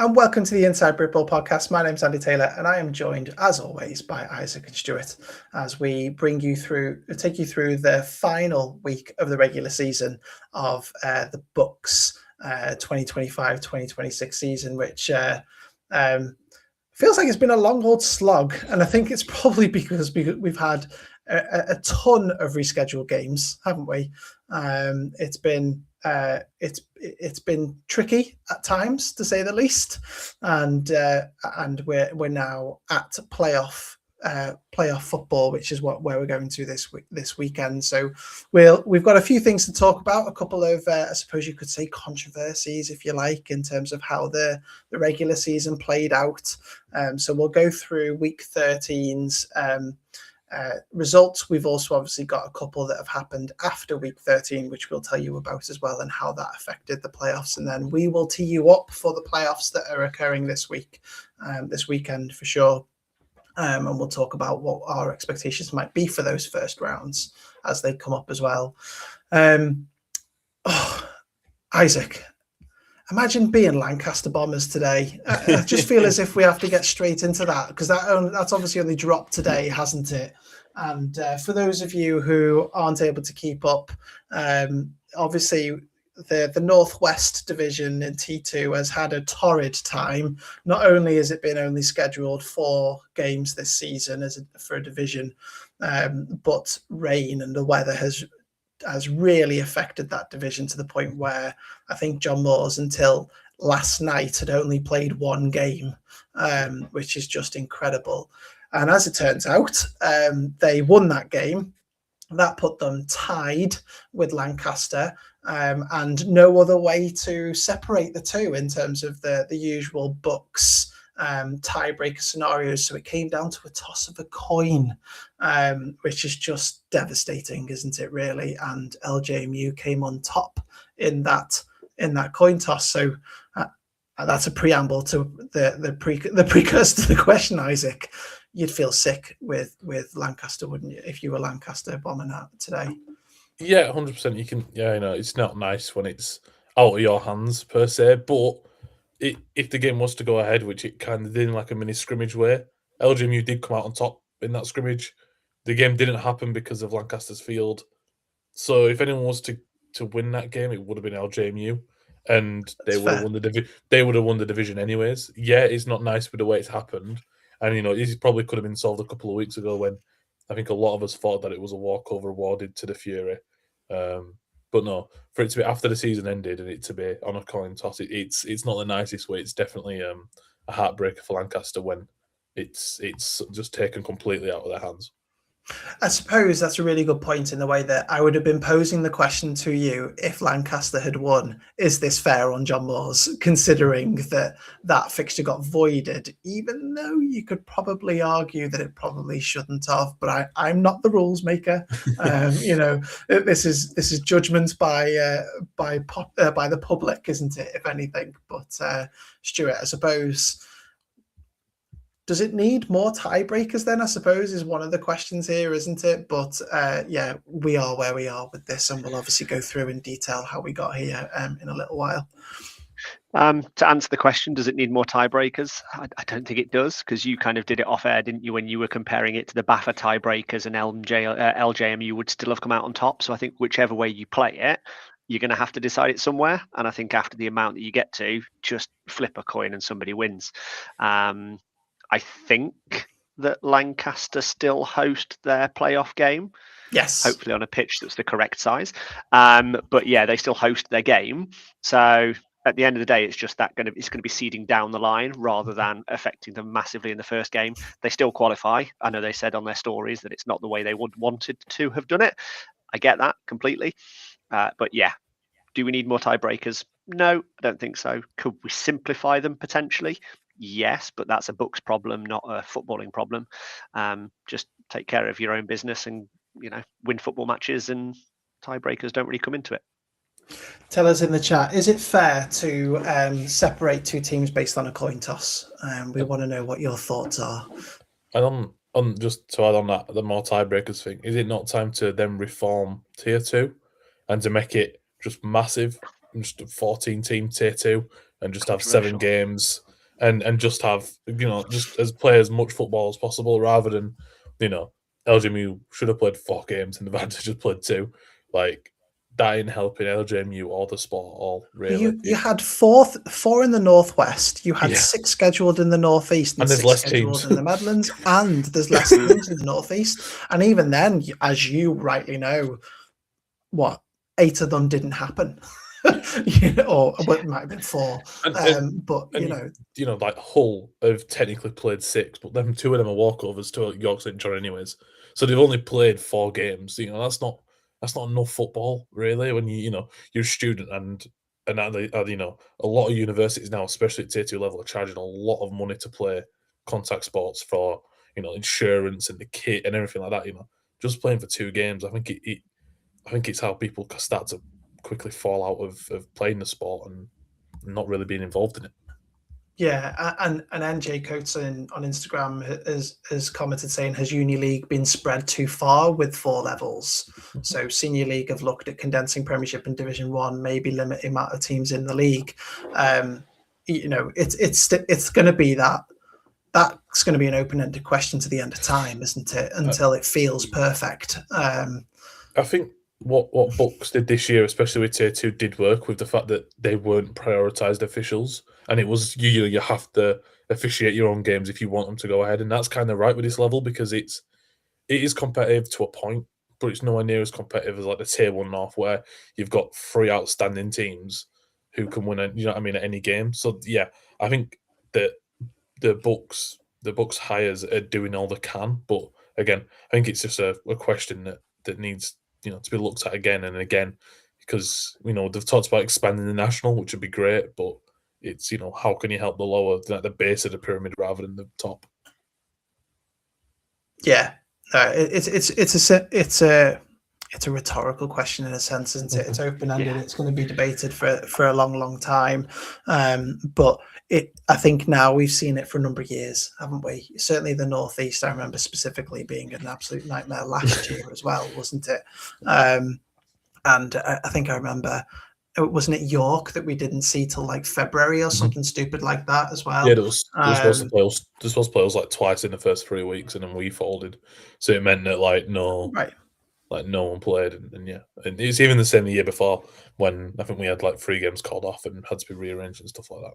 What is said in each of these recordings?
And welcome to the Inside Bristol podcast. My name's Andy Taylor, and I am joined, as always, by Isaac and Stuart as we take you through the final week of the regular season of the BUCS 2025-2026 season, which feels like it's been a long old slog. And I think it's probably because we've had a ton of rescheduled games, haven't we? It's been tricky at times, to say the least, and we're now at playoff football, which is where we're going to this weekend. So we've got a few things to talk about, a couple of I suppose you could say controversies, if you like, in terms of how the regular season played out. So we'll go through week 13's results. We've also obviously got a couple that have happened after week 13, which we'll tell you about as well, and how that affected the playoffs. And then we will tee you up for the playoffs that are occurring this weekend for sure. And we'll talk about what our expectations might be for those first rounds as they come up as well. Isaac, imagine being Lancaster Bombers today. I just feel as if we have to get straight into that, because that's obviously only dropped today, hasn't it? And for those of you who aren't able to keep up, obviously the Northwest Division in T2 has had a torrid time. Not only has it been only scheduled 4 games this season for a division, but rain and the weather has really affected that division to the point where I think John Moores until last night had only played 1 game, which is just incredible. And as it turns out, they won that game. That put them tied with Lancaster, and no other way to separate the two in terms of the usual BUCS tiebreaker scenarios. So it came down to a toss of a coin, which is just devastating, isn't it, really? And LJMU came on top in that coin toss. So that's a preamble to the precursor to the question, Isaac. You'd feel sick with Lancaster, wouldn't you, if you were Lancaster bombing out today? Yeah, 100%. You can. Yeah, I know it's not nice when it's out of your hands per se, but if the game was to go ahead, which it kind of did in like a mini scrimmage way, LGMU did come out on top in that scrimmage. The game didn't happen because of Lancaster's field. So if anyone was to win that game, it would have been LJMU, and they would have won the division. They would have won the division anyways. Yeah, it's not nice with the way it's happened, and this probably could have been solved a couple of weeks ago when I think a lot of us thought that it was a walkover awarded to the Fury. But no, for it to be after the season ended and it to be on a coin toss, it's not the nicest way. It's definitely a heartbreaker for Lancaster when it's just taken completely out of their hands. I suppose that's a really good point in the way that I would have been posing the question to you if Lancaster had won. Is this fair on John Moores, considering that fixture got voided, even though you could probably argue that it probably shouldn't have, but I'm not the rules maker. This is judgment by the public, isn't it, if anything? But Stuart, I suppose, does it need more tiebreakers then, I suppose, is one of the questions here, isn't it? But yeah, we are where we are with this, and we'll obviously go through in detail how we got here in a little while. To answer the question, does it need more tiebreakers? I don't think it does, because you kind of did it off air, didn't you, when you were comparing it to the BAFA tiebreakers, and LJMU would still have come out on top. So I think whichever way you play it, you're going to have to decide it somewhere. And I think after the amount that you get to, just flip a coin and somebody wins. I think that Lancaster still host their playoff game. Yes. Hopefully on a pitch that's the correct size. But yeah, they still host their game. So at the end of the day, it's just it's going to be seeding down the line rather than affecting them massively in the first game. They still qualify. I know they said on their stories that it's not the way they wanted to have done it. I get that completely. But yeah, do we need more tiebreakers? No, I don't think so. Could we simplify them potentially? Yes, but that's a BUCS problem, not a footballing problem. Just take care of your own business and win football matches, and tiebreakers don't really come into it. Tell us in the chat, is it fair to separate 2 teams based on a coin toss? We want to know what your thoughts are. And on just to add on that, the more tiebreakers thing, is it not time to then reform Tier 2 and to make it just massive, just a 14-team Tier 2 and just have 7 games and just have, just as play as much football as possible rather than, LGMU should have played 4 games and they've had to just played 2. Like, that ain't helping LJMU or the sport all, really. You had four in the Northwest. You had Yeah. 6 scheduled in the Northeast And there's 6 less scheduled teams. in the Midlands, and there's less teams in the Northeast. And even then, as you rightly know, 8 of them didn't happen. Or it might have been 4. But like Hull have technically played 6, but them 2 of them are walkovers to York St John anyways. So they've only played 4 games. That's not enough football, really. When you're a student and a lot of universities now, especially at tier 2 level, are charging a lot of money to play contact sports for insurance and the kit and everything like that. Just playing for 2 games, I think it's how people start to quickly fall out of playing the sport and not really being involved in it. Yeah, and NJ Coates on Instagram has commented saying, has Uni League been spread too far with 4 levels? So Senior League have looked at condensing Premiership and Division 1, maybe limit the amount of teams in the league. It's going to be that's going to be an open-ended question to the end of time, isn't it? Until it feels perfect. I think what BUCS did this year, especially with tier 2, did work with the fact that they weren't prioritised officials, and it was you have to officiate your own games if you want them to go ahead, and that's kind of right with this level because it is competitive to a point, but it's nowhere near as competitive as like the tier 1 North, where you've got 3 outstanding teams who can win at any game. So yeah, I think that the BUCS hires are doing all they can, but again, I think it's just a question that needs to be looked at again and again, because they've talked about expanding the national, which would be great, but it's how can you help the lower, the base of the pyramid rather than the top? Yeah, it's a rhetorical question in a sense, isn't it? It's open-ended. Yeah. It's going to be debated for a long time. But I think now we've seen it for a number of years, haven't we? Certainly the Northeast, I remember specifically being an absolute nightmare last year as well, wasn't it? And I think I remember, wasn't it York that we didn't see till like February or something stupid like that as well? Yeah, there was supposed to play us like twice in the first 3 weeks, and then we folded. So it meant that no one played, and it's even the same the year before when I think we had like 3 games called off and had to be rearranged and stuff like that.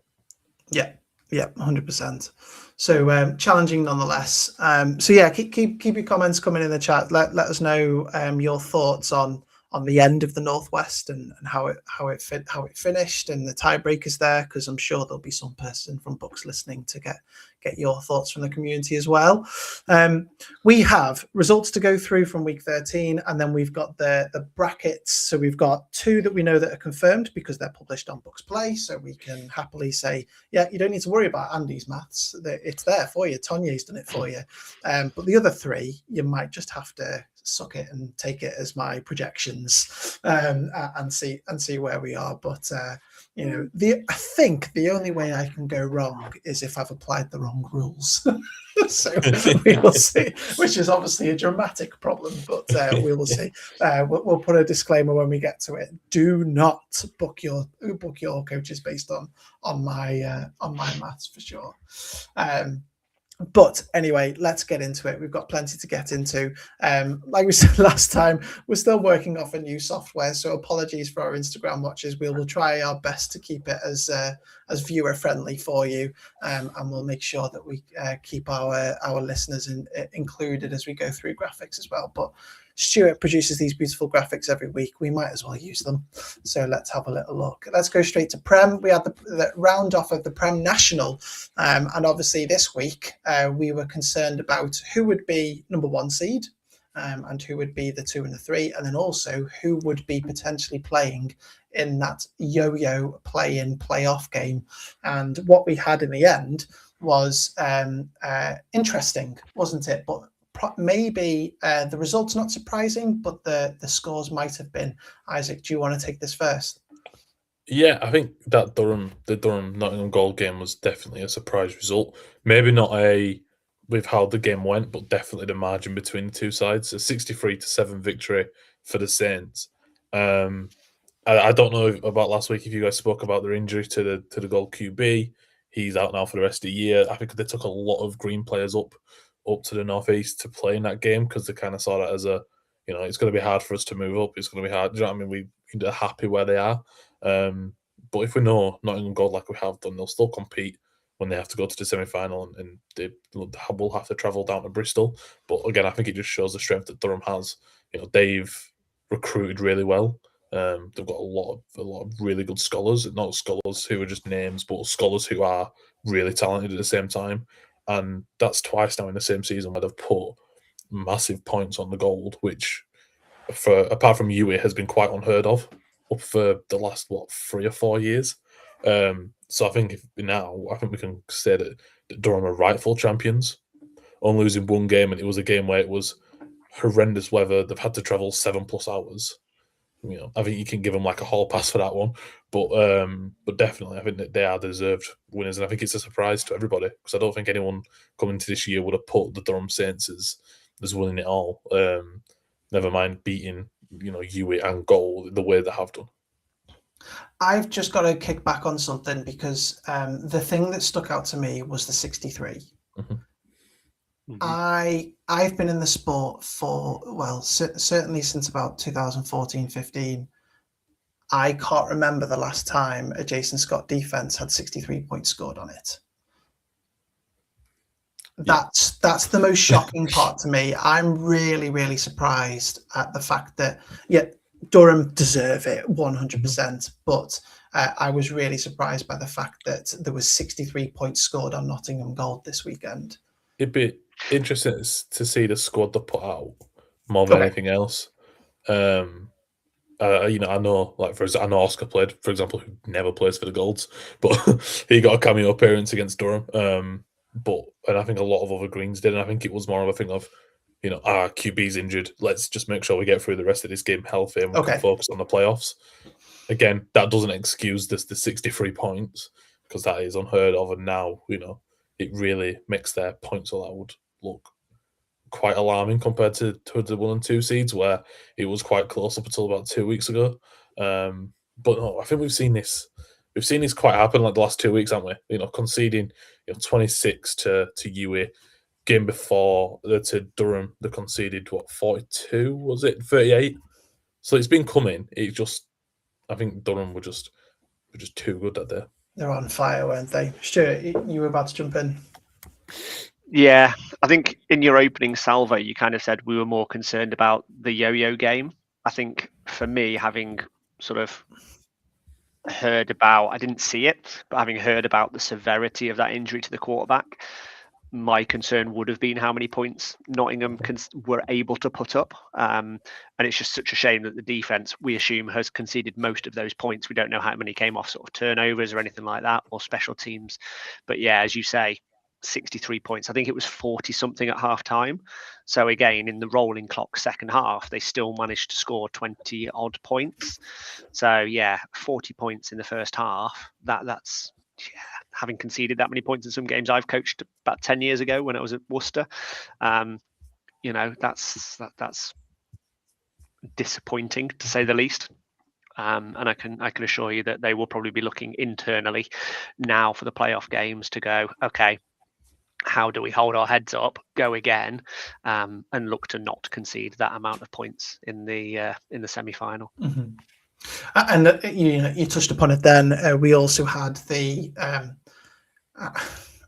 Yeah, 100%. So challenging nonetheless. So yeah, keep your comments coming in the chat. Let us know your thoughts on the end of the Northwest and how it finished and the tiebreakers there, because I'm sure there'll be some person from BUCS listening to get your thoughts from the community as well. We have results to go through from week 13, and then we've got the brackets. So we've got 2 that we know that are confirmed because they're published on BUCS Play, so we can happily say, yeah, you don't need to worry about Andy's maths. It's there for you. Tanya's done it for you. But the other 3, you might just have to suck it and take it as my projections and see where we are. But I think the only way I can go wrong is if I've applied the wrong rules. So we will see, which is obviously a dramatic problem, but we will see. We'll put a disclaimer when we get to it. Do not book your coaches based on my maths for sure. But anyway, let's get into it. We've got plenty to get into. Like we said last time, we're still working off a new software, so apologies for our Instagram watchers. We will try our best to keep it as viewer friendly for you, and we'll make sure that we keep our listeners included as we go through graphics as well. But Stuart produces these beautiful graphics every week. We might as well use them. So let's have a little look. Let's go straight to Prem. We had the round off of the Prem National. And obviously this week, we were concerned about who would be number 1 seed and who would be the 2 and the 3. And then also who would be potentially playing in that yo-yo play-in, play-off game. And what we had in the end was interesting, wasn't it? But maybe the results not surprising, but the scores might have been. Isaac, do you want to take this first? Yeah, I think that the Durham Nottingham Gold game was definitely a surprise result. Maybe not with how the game went, but definitely the margin between the 2 sides. A 63-7 victory for the Saints. I don't know about last week if you guys spoke about their injury to the Gold QB. he's out now for the rest of the year. I think they took a lot of green players up to the northeast to play in that game because they kind of saw that as a, it's going to be hard for us to move up. It's going to be hard. Do you know what I mean? We're happy where they are. But if we know Nottingham Gold like we have done, they'll still compete when they have to go to the semi-final, and they will have to travel down to Bristol. But again, I think it just shows the strength that Durham has. They've recruited really well. They've got a lot of really good scholars, not scholars who are just names, but scholars who are really talented at the same time. And that's twice now in the same season where they've put massive points on the Gold, which, apart from UWE, has been quite unheard of up for the last 3 or 4 years. So I think we can say that Durham are rightful champions, only losing one game, and it was a game where it was horrendous weather. They've had to travel 7+ hours. I think you can give them like a hall pass for that one, but definitely I think that they are deserved winners, and I think it's a surprise to everybody because I don't think anyone coming to this year would have put the Durham Saints as winning it all. Never mind beating UWE and Gold the way they have done. I've just got to kick back on something because the thing that stuck out to me was the 63. Mm-hmm. I've been in the sport for, certainly since about 2014-15. I can't remember the last time a Jason Scott defense had 63 points scored on it. Yeah. That's the most shocking part to me. I'm really, really surprised at the fact that, Durham deserve it 100%, but I was really surprised by the fact that there was 63 points scored on Nottingham Gold this weekend. It'd be interesting to see the squad they put out more than anything else. I know, I know Oscar played, for example, who never plays for the Golds, but he got a cameo appearance against Durham. And I think a lot of other Greens did, and I think it was more of a thing of, our QB's injured. Let's just make sure we get through the rest of this game healthy and we can focus on the playoffs. Again, that doesn't excuse the 63 points because that is unheard of, and now it really makes their points allowed look quite alarming compared to the 1 and 2 seeds where it was quite close up until about 2 weeks ago. But no, I think we've seen this quite happen like the last 2 weeks, haven't we? Conceding 26 to UWE. Game before to Durham, they conceded 42, was it 38? So it's been coming. I think Durham were just too good that day. They're on fire, weren't they? Stuart, you were about to jump in. Yeah, I think in your opening salvo, you kind of said we were more concerned about the yo-yo game. I think for me, having sort of heard about, I didn't see it, but having heard about the severity of that injury to the quarterback, my concern would have been how many points Nottingham were able to put up. And it's just such a shame that the defence, we assume, has conceded most of those points. We don't know how many came off sort of turnovers or anything like that, or special teams. But yeah, as you say, 63 points. I think it was 40-something at half-time. So again, in the rolling clock second half, they still managed to score 20-odd points. So yeah, 40 points in the first half. That's having conceded that many points in some games I've coached about 10 years ago when I was at Worcester. That's disappointing to say the least. And I can assure you that they will probably be looking internally now for the playoff games to go, okay, how do we hold our heads up, go again, and look to not concede that amount of points in the semi-final. Mm-hmm. And you touched upon it then. We also had the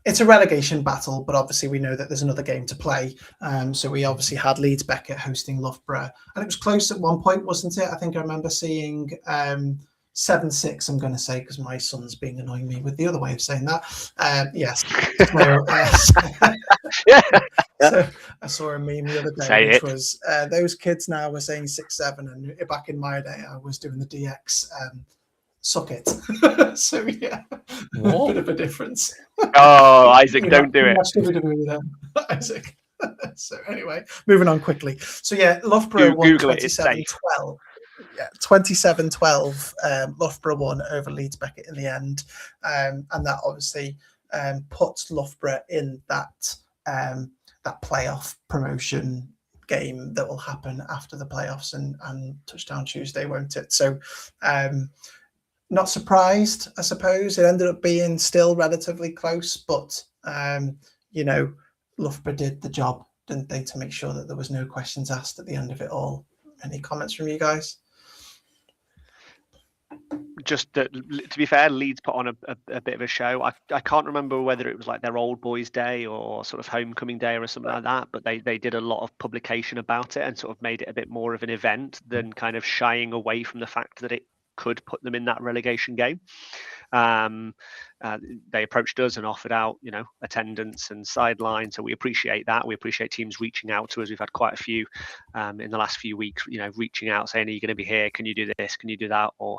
it's a relegation battle, but obviously we know that there's another game to play. So we obviously had Leeds Beckett hosting Loughborough, and it was close at one point, wasn't it? I think I remember seeing 7-6, I'm going to say, because my son's being annoying me with the other way of saying that. Yes. So I saw a meme the other day, which was those kids now were saying 6-7, and back in my day, I was doing the DX suck it. So yeah, a bit of a difference. Oh, Isaac, don't do it. Isaac. So anyway, moving on quickly. So yeah, Loughborough won 27-12. Yeah, 27-12. Loughborough won over Leeds Beckett in the end, and that obviously puts Loughborough in that playoff promotion game that will happen after the playoffs and Touchdown Tuesday, won't it? So not surprised, I suppose. It ended up being still relatively close, but you know, Loughborough did the job, didn't they, to make sure that there was no questions asked at the end of it all. Any comments from you guys? Just to be fair, Leeds put on a bit of a show. I can't remember whether it was like their Old Boys Day or sort of homecoming day or something like that, but they did a lot of publication about it and sort of made it a bit more of an event than kind of shying away from the fact that it could put them in that relegation game. They approached us and offered out, attendance and sideline. So we appreciate that. We appreciate teams reaching out to us. We've had quite a few in the last few weeks, reaching out saying, "Are you going to be here? Can you do this? Can you do that?" Or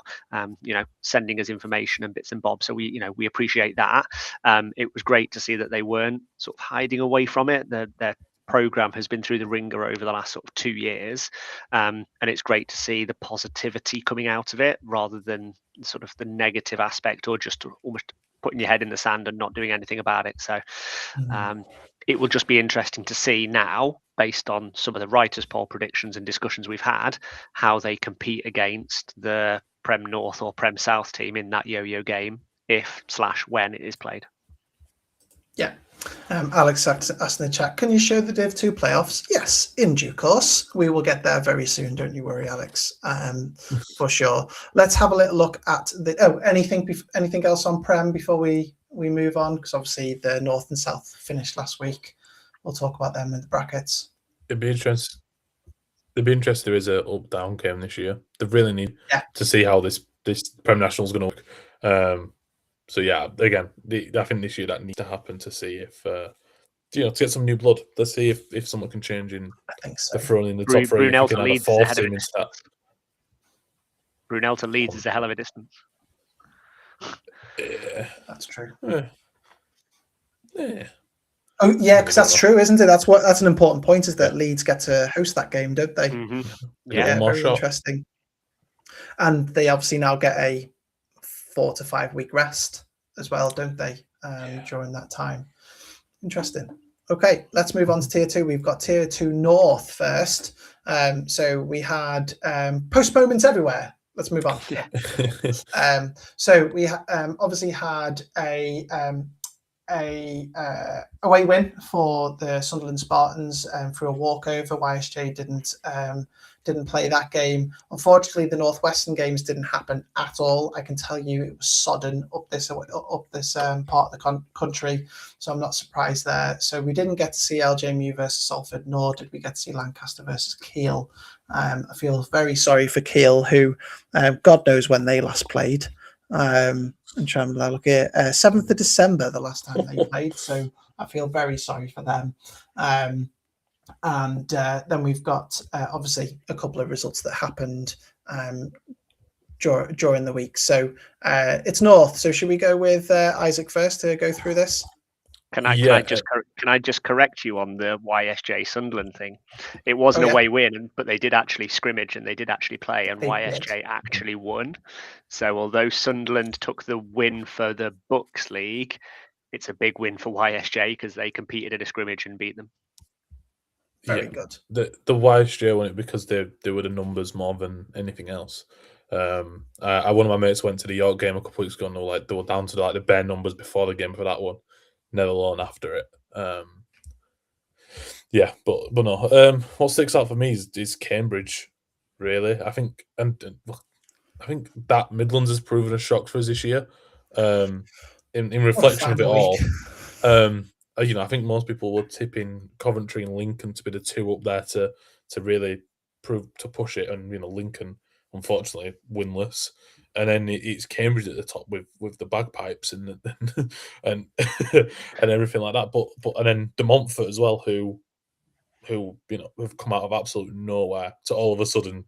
sending us information and bits and bobs. So we appreciate that. It was great to see that they weren't sort of hiding away from it. Their program has been through the ringer over the last sort of 2 years, and it's great to see the positivity coming out of it rather than sort of the negative aspect or just almost putting your head in the sand and not doing anything about it. So it will just be interesting to see now, based on some of the writers' poll predictions and discussions we've had, how they compete against the Prem North or Prem South team in that yo-yo game, if/when it is played. Yeah. Alex asked in the chat, can you show the Div 2 playoffs? Yes, in due course. We will get there very soon. Don't you worry, Alex. For sure. Let's have a little look at anything else on Prem before we move on? Because obviously the North and South finished last week. We'll talk about them in the brackets. It'd be interesting. There is a up-down game this year. They really need to see how this Prem National is going to work. So yeah, again, I think this year that needs to happen to see if to get some new blood. Let's see if someone can change in the front, in the top three. Brunel if you to can Leeds have a is fourth ahead of team a in stat. Brunel to Leeds is a hell of a distance. Yeah, that's true. Yeah. Oh yeah, because that's true, isn't it? That's an important point. Is that Leeds get to host that game, don't they? Mm-hmm. Yeah, very interesting. And they obviously now get a 4 to 5 week rest as well, don't they? During that time. Interesting. Okay, let's move on to Tier 2. We've got Tier 2 North first. So we had postponements everywhere. Let's move on. So we obviously had a away win for the Sunderland Spartans through a walkover. YSJ didn't play that game. Unfortunately, the Northwestern games didn't happen at all. I can tell you it was sodden up this part of the country, so I'm not surprised there. So we didn't get to see LJMU versus Salford, nor did we get to see Lancaster versus Kiel. I feel very sorry for Kiel, who God knows when they last played. I'm trying to look at 7th of December, the last time they played. So I feel very sorry for them. And then we've got obviously a couple of results that happened during the week. So it's North. So should we go with Isaac first to go through this? Can I just correct you on the YSJ Sunderland thing? It was an away win, but they did actually scrimmage and they did actually play, and YSJ actually won. So although Sunderland took the win for the BUCS League, it's a big win for YSJ because they competed in a scrimmage and beat them. Very good. The YSJ won it because they were the numbers more than anything else. One of my mates went to the York game a couple weeks ago, and they were down to the bare numbers before the game for that one, never alone after it. But no. What sticks out for me is Cambridge. Really, I think that Midlands has proven a shock for us this year. In reflection of it all, I think most people were tipping Coventry and Lincoln to be the two up there to really push it, and Lincoln unfortunately winless, and then it's Cambridge at the top with the bagpipes and and everything like that. But and then De Montfort as well, who have come out of absolute nowhere to all of a sudden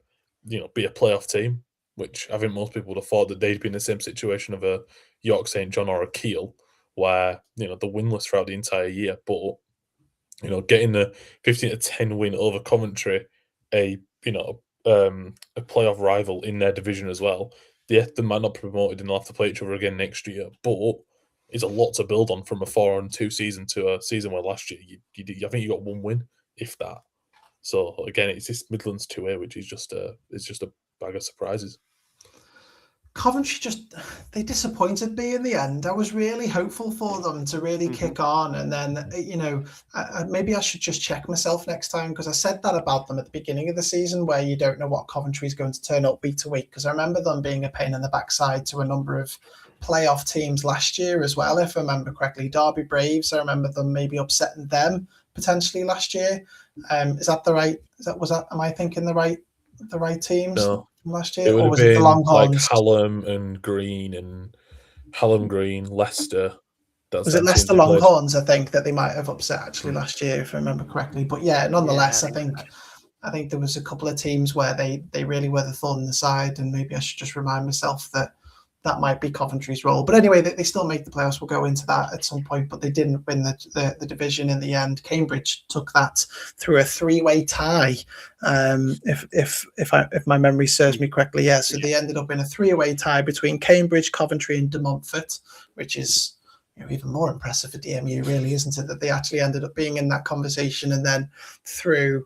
be a playoff team, which I think most people would have thought that they'd be in the same situation of a York St John or a Kiel, where they're winless throughout the entire year, but getting the 15-10 win over Coventry, a playoff rival in their division as well. They might not be promoted and they'll have to play each other again next year, but it's a lot to build on from a 4-2 season to a season where last year I think you got one win, if that. So again, it's this Midlands 2A, which is just a bag of surprises. Coventry they disappointed me in the end. I was really hopeful for them to really kick on, and then maybe I should just check myself next time, because I said that about them at the beginning of the season, where you don't know what Coventry is going to turn up week to week. Because I remember them being a pain in the backside to a number of playoff teams last year as well, if I remember correctly. Derby Braves, I remember them maybe upsetting them potentially last year. Is that the right? Am I thinking the right teams? No. Last It year, would or have was it the been like Longhorns? Hallam Green, Leicester. Was it Them teams Leicester we played. Longhorns? I think that they might have upset actually last year, if I remember correctly. But yeah, nonetheless, Yeah, I think there was a couple of teams where they really were the thorn in the side, and maybe I should just remind myself that might be Coventry's role. But anyway, they still make the playoffs. We'll go into that at some point, but they didn't win the division in the end. Cambridge took that through a 3-way tie, if my memory serves me correctly. Yeah, so they ended up in a 3-way tie between Cambridge, Coventry, and De Montfort, which is even more impressive for DMU, really, isn't it? That they actually ended up being in that conversation, and then through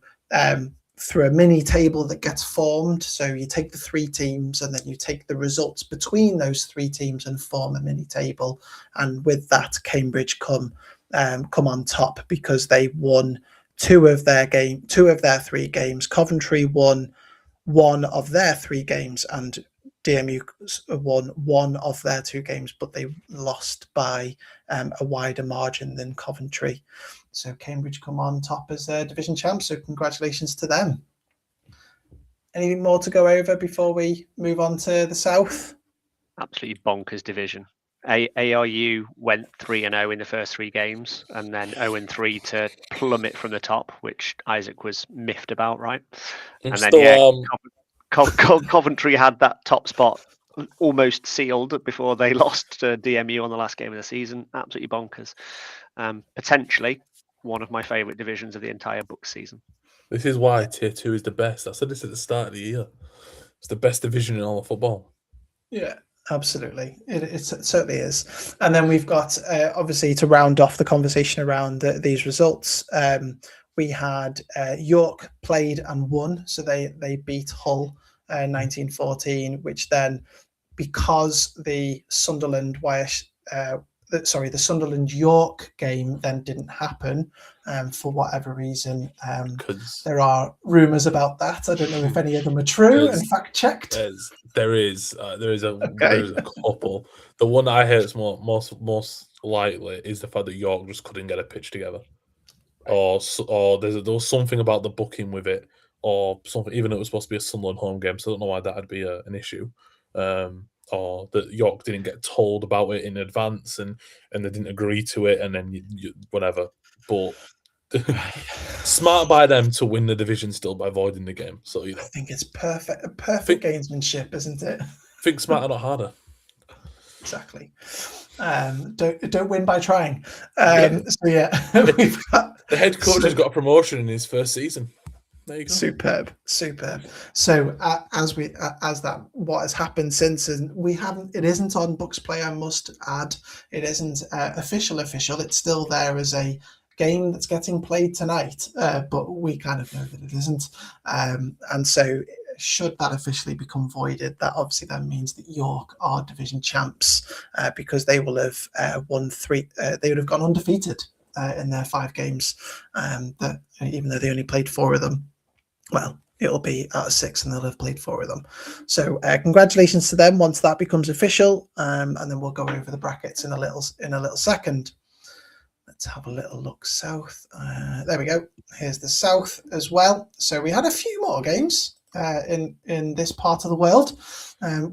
a mini table that gets formed. So you take the 3 teams, and then you take the results between those 3 teams and form a mini table. And with that, Cambridge come on top, because they won 2 of their 3 games. Coventry won 1 of their 3 games, and DMU won 1 of their 2 games, but they lost by a wider margin than Coventry. So Cambridge come on top as division champs. So congratulations to them. Anything more to go over before we move on to the south? Absolutely bonkers division. ARU went 3-0 in the first 3 games, and then 0-3 to plummet from the top, which Isaac was miffed about, right? And then Coventry had that top spot almost sealed before they lost to DMU on the last game of the season. Absolutely bonkers. Potentially one of my favourite divisions of the entire BUCS season. This is why Tier 2 is the best. I said this at the start of the year. It's the best division in all of football. Yeah, absolutely. It certainly is. And then we've got, obviously, to round off the conversation around these results, we had York played and won. So they beat Hull 1914, which then, because the Sunderland York game then didn't happen for whatever reason. There are rumours about that. I don't know if any of them are true and fact checked. There is a couple. The one I heard is most likely is the fact that York just couldn't get a pitch together, or there was something about the booking with it, or something. Even though it was supposed to be a Sunderland home game, so I don't know why that would be an issue. Or that York didn't get told about it in advance, and they didn't agree to it, and then whatever. But smart by them to win the division still by avoiding the game. So I think it's perfect gamesmanship, isn't it? Think smarter, not harder. Exactly. Don't win by trying. So yeah, we've got the head coach has got a promotion in his first season. There you go. Superb. So what has happened since, and it isn't on BUCS Play, I must add. It isn't official. It's still there as a game that's getting played tonight, but we kind of know that it isn't. And so should that officially become voided, that obviously then means that York are division champs, because they will have won 3. They would have gone undefeated in their 5 games. That even though they only played 4 of them. Well, it'll be out of 6, and they'll have played 4 of them. So congratulations to them once that becomes official, and then we'll go over the brackets in a little second. Let's have a little look south. There we go. Here's the south as well. So we had a few more games in this part of the world.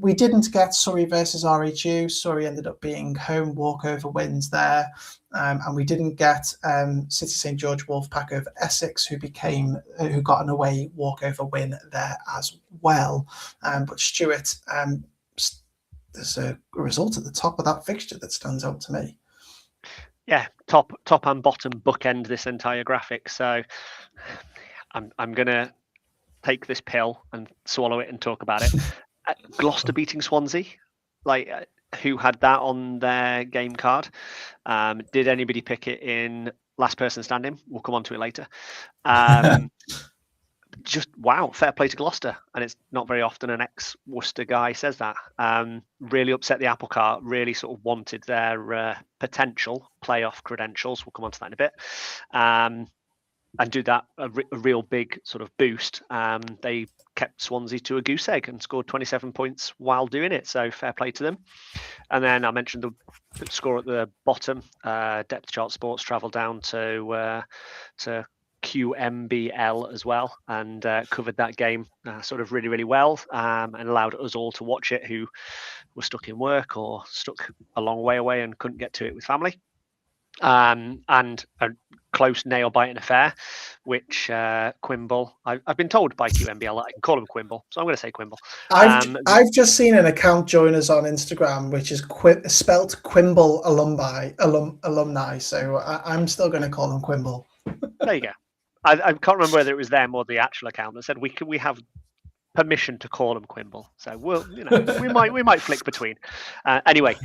We didn't get Surrey versus RHU. Surrey ended up being home walkover wins there. And we didn't get City St George Wolfpack over Essex, who got an away walkover win there as well. But Stuart, there's a result at the top of that fixture that stands out to me. Yeah, top and bottom bookend this entire graphic. So I'm gonna take this pill and swallow it and talk about it. Gloucester beating Swansea, who had that on their game card? Did anybody pick it in last person standing? We'll come on to it later. just wow, fair play to Gloucester. And it's not very often an ex-Worcester guy says that. Really upset the apple cart, really sort of wanted their potential playoff credentials. We'll come on to that in a bit. And do that a real big sort of boost. They kept Swansea to a goose egg and scored 27 points while doing it. So fair play to them. And then I mentioned the score at the bottom. Depth Chart Sports travelled down to QMBL as well and covered that game sort of really, really well and allowed us all to watch it who were stuck in work or stuck a long way away and couldn't get to it with family. And a close nail-biting affair, which Quimble. I've been told by QMBL that I can call him Quimble, so I'm going to say Quimble. I've just seen an account join us on Instagram, which is spelt Quimble alumni. So I'm still going to call them Quimble. There you go. I can't remember whether it was them or the actual account that said we have permission to call them Quimble. So we might flick between. Anyway.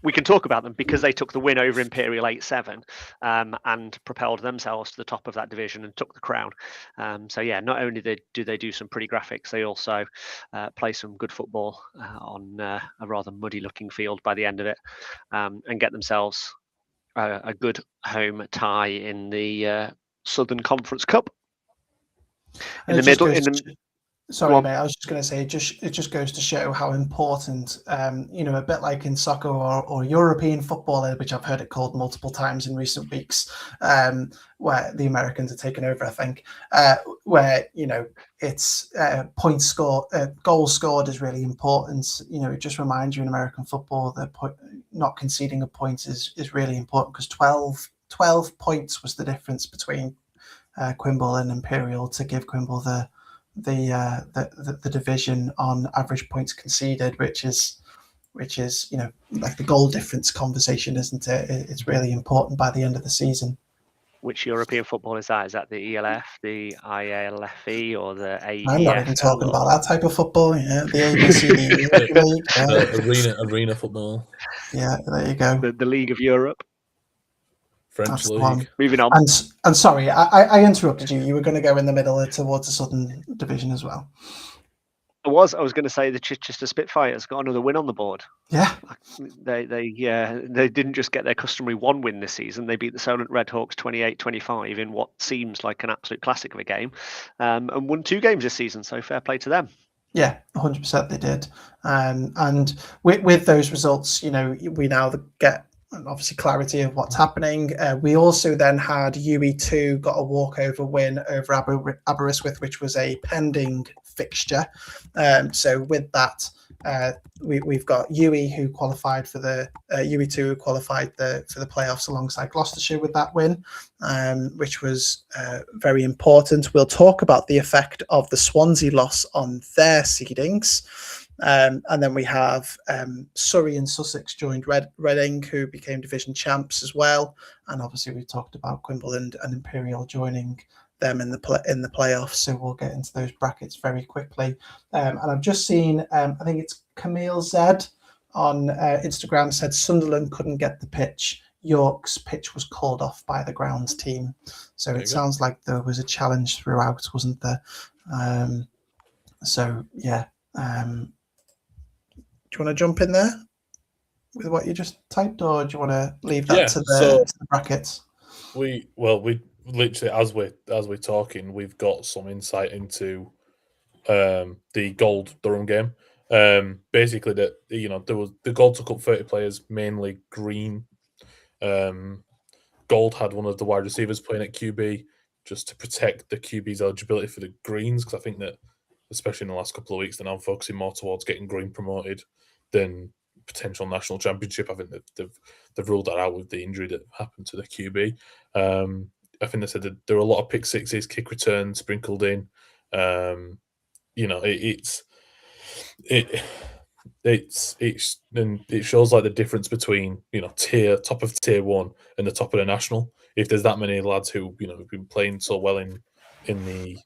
We can talk about them because they took the win over Imperial 8-7 and propelled themselves to the top of that division and took the crown. So yeah, not only do they do some pretty graphics, they also play some good football on a rather muddy-looking field by the end of it, and get themselves a good home tie in the Southern Conference Cup. Sorry, mate. I was just going to say, it just goes to show how important, a bit like in soccer or European football, which I've heard it called multiple times in recent weeks, where the Americans are taking over, I think, where, it's points scored, goals scored is really important. It just reminds you in American football that not conceding a point is really important because 12 points was the difference between Quimble and Imperial to give Quimble the division on average points conceded, which is like the goal difference conversation, isn't it? It's really important by the end of the season. Which European football is that? Is that the ELF, the IALFE, or the AEFL? I'm not even talking about that type of football. Yeah, the ABC League, arena football. Yeah, there you go. The League of Europe. French league. Moving on. And sorry, I interrupted you. You were going to go in the middle towards the Southern Division as well. I was going to say the Chichester Spitfires got another win on the board. Yeah. They didn't just get their customary one win this season. They beat the Solent Redhawks 28-25 in what seems like an absolute classic of a game, and won 2 games this season. So fair play to them. Yeah, 100% they did. And with those results, we now get obviously clarity of what's happening. We also then had UE2 got a walkover win over Aberystwyth, which was a pending fixture. So with that, we've got UE who qualified for the UE2 who qualified for the playoffs alongside Gloucestershire with that win, which was very important. We'll talk about the effect of the Swansea loss on their seedings. And then we have Surrey and Sussex joined Reading, who became division champs as well. And obviously we talked about Quimble and Imperial joining them in the playoffs. So we'll get into those brackets very quickly. And I've just seen, I think it's Camille Z on Instagram said Sunderland couldn't get the pitch. York's pitch was called off by the grounds team. So it sounds like there was a challenge throughout, wasn't there? So yeah. Do you want to jump in there with what you just typed, or do you want to leave that to the brackets? We literally as we're talking, we've got some insight into the Gold Durham game. Basically, there was the Gold took up 30 players, mainly green. Gold had one of the wide receivers playing at QB just to protect the QB's eligibility for the greens, because I think that, especially in the last couple of weeks, they're now focusing more towards getting green promoted than potential national championship. I think that they've ruled that out with the injury that happened to the QB. I think they said that there were a lot of pick sixes, kick returns sprinkled in. It shows like the difference between top of tier 1 and the top of the national. If there's that many lads who have been playing so well in the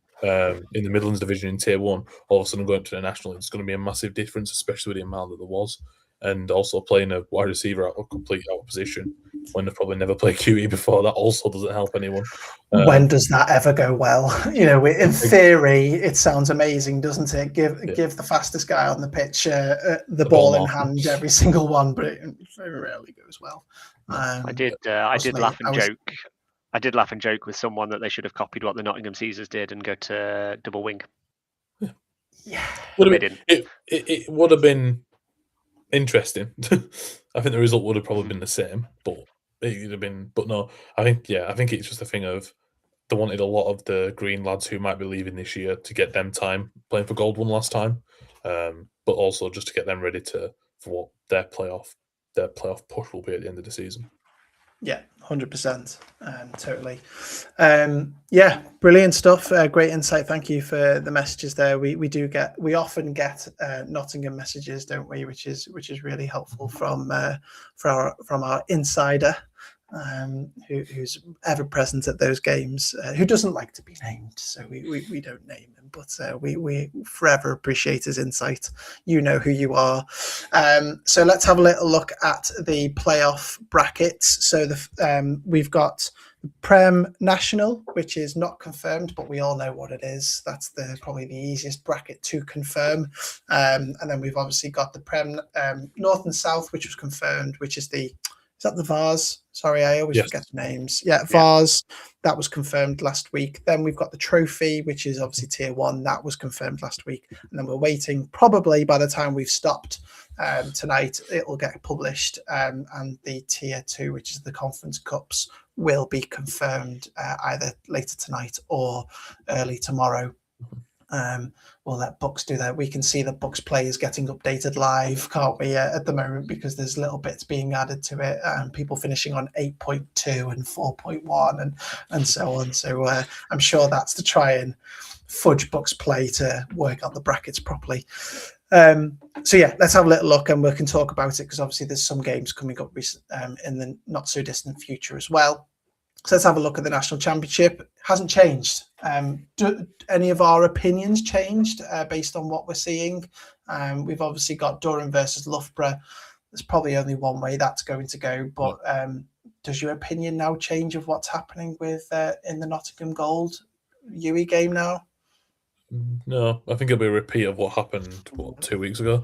Midlands division in tier 1, all of a sudden going to the national, it's going to be a massive difference, especially with the amount that there was, and also playing a wide receiver completely out of position. when they've probably never played QE before. That also doesn't help anyone. When does that ever go well? In theory, it sounds amazing, doesn't it? Give the fastest guy on the pitch the ball in hand, every single one, but it very rarely goes well. I did laugh and joke. I did laugh and joke with someone that they should have copied what the Nottingham Caesars did and go to double wing. Yeah, it would have been interesting. I think the result would have probably been the same, but it would have been. But no, I think it's just a thing of they wanted a lot of the green lads who might be leaving this year to get them time playing for Gold one last time, but also just to get them ready for what their playoff push will be at the end of the season. Yeah, 100%, totally. Yeah, brilliant stuff. Great insight. Thank you for the messages there. We often get Nottingham messages, don't we? Which is really helpful from our insider, who's ever present at those games, who doesn't like to be named, so we don't name him, but we forever appreciate his insight. You know who you are. So let's have a little look at the playoff brackets. So we've got Prem National, which is not confirmed, but we all know what it is. That's probably the easiest bracket to confirm. And then we've obviously got the Prem North and South, which was confirmed, which is that the Vars? Sorry, I always forget the names. Yeah, Vars. That was confirmed last week. Then we've got the Trophy, which is obviously Tier 1. That was confirmed last week. And then we're waiting. Probably by the time we've stopped tonight, it will get published. And the Tier 2, which is the Conference Cups, will be confirmed either later tonight or early tomorrow. We'll let BUCS do that. We can see the BUCS players getting updated live, can't we, at the moment, because there's little bits being added to it, people finishing on 8.2 and 4.1 and so on. So I'm sure that's to try and fudge BUCS play to work out the brackets properly. So yeah, let's have a little look and we can talk about it, because obviously there's some games coming up in the not so distant future as well. So let's have a look at the National Championship. Hasn't changed. Do any of our opinions changed based on what we're seeing? We've obviously got Durham versus Loughborough. There's probably only one way that's going to go. But does your opinion now change of what's happening with in the Nottingham Gold UE game now? No, I think it'll be a repeat of what happened 2 weeks ago.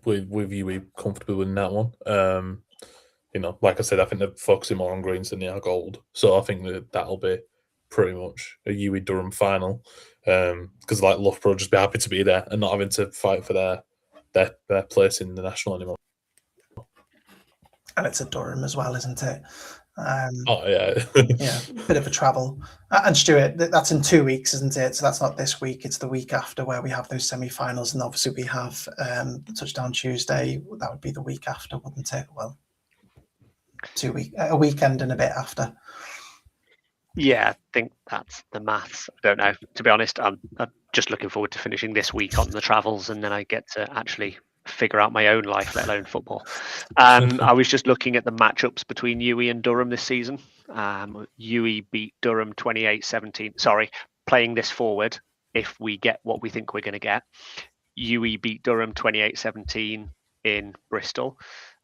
With UE comfortably winning that one. Like I said, I think they're focusing more on greens than they are gold. So I think that'll be pretty much a UE Durham final. Because Loughborough will just be happy to be there and not having to fight for their place in the national anymore. And it's at Durham as well, isn't it? Oh yeah, yeah, bit of a travel. And Stuart, that's in 2 weeks, isn't it? So that's not this week; it's the week after, where we have those semi-finals, and obviously we have Touchdown Tuesday. That would be the week after, wouldn't it? Well, a weekend and a bit after. Yeah, I think that's the maths. I don't know. To be honest, I'm just looking forward to finishing this week on the travels, and then I get to actually figure out my own life, let alone football. I was just looking at the matchups between UE and Durham this season. UE beat Durham 28-17. Sorry, playing this forward, if we get what we think we're going to get, UE beat Durham 28-17 in Bristol.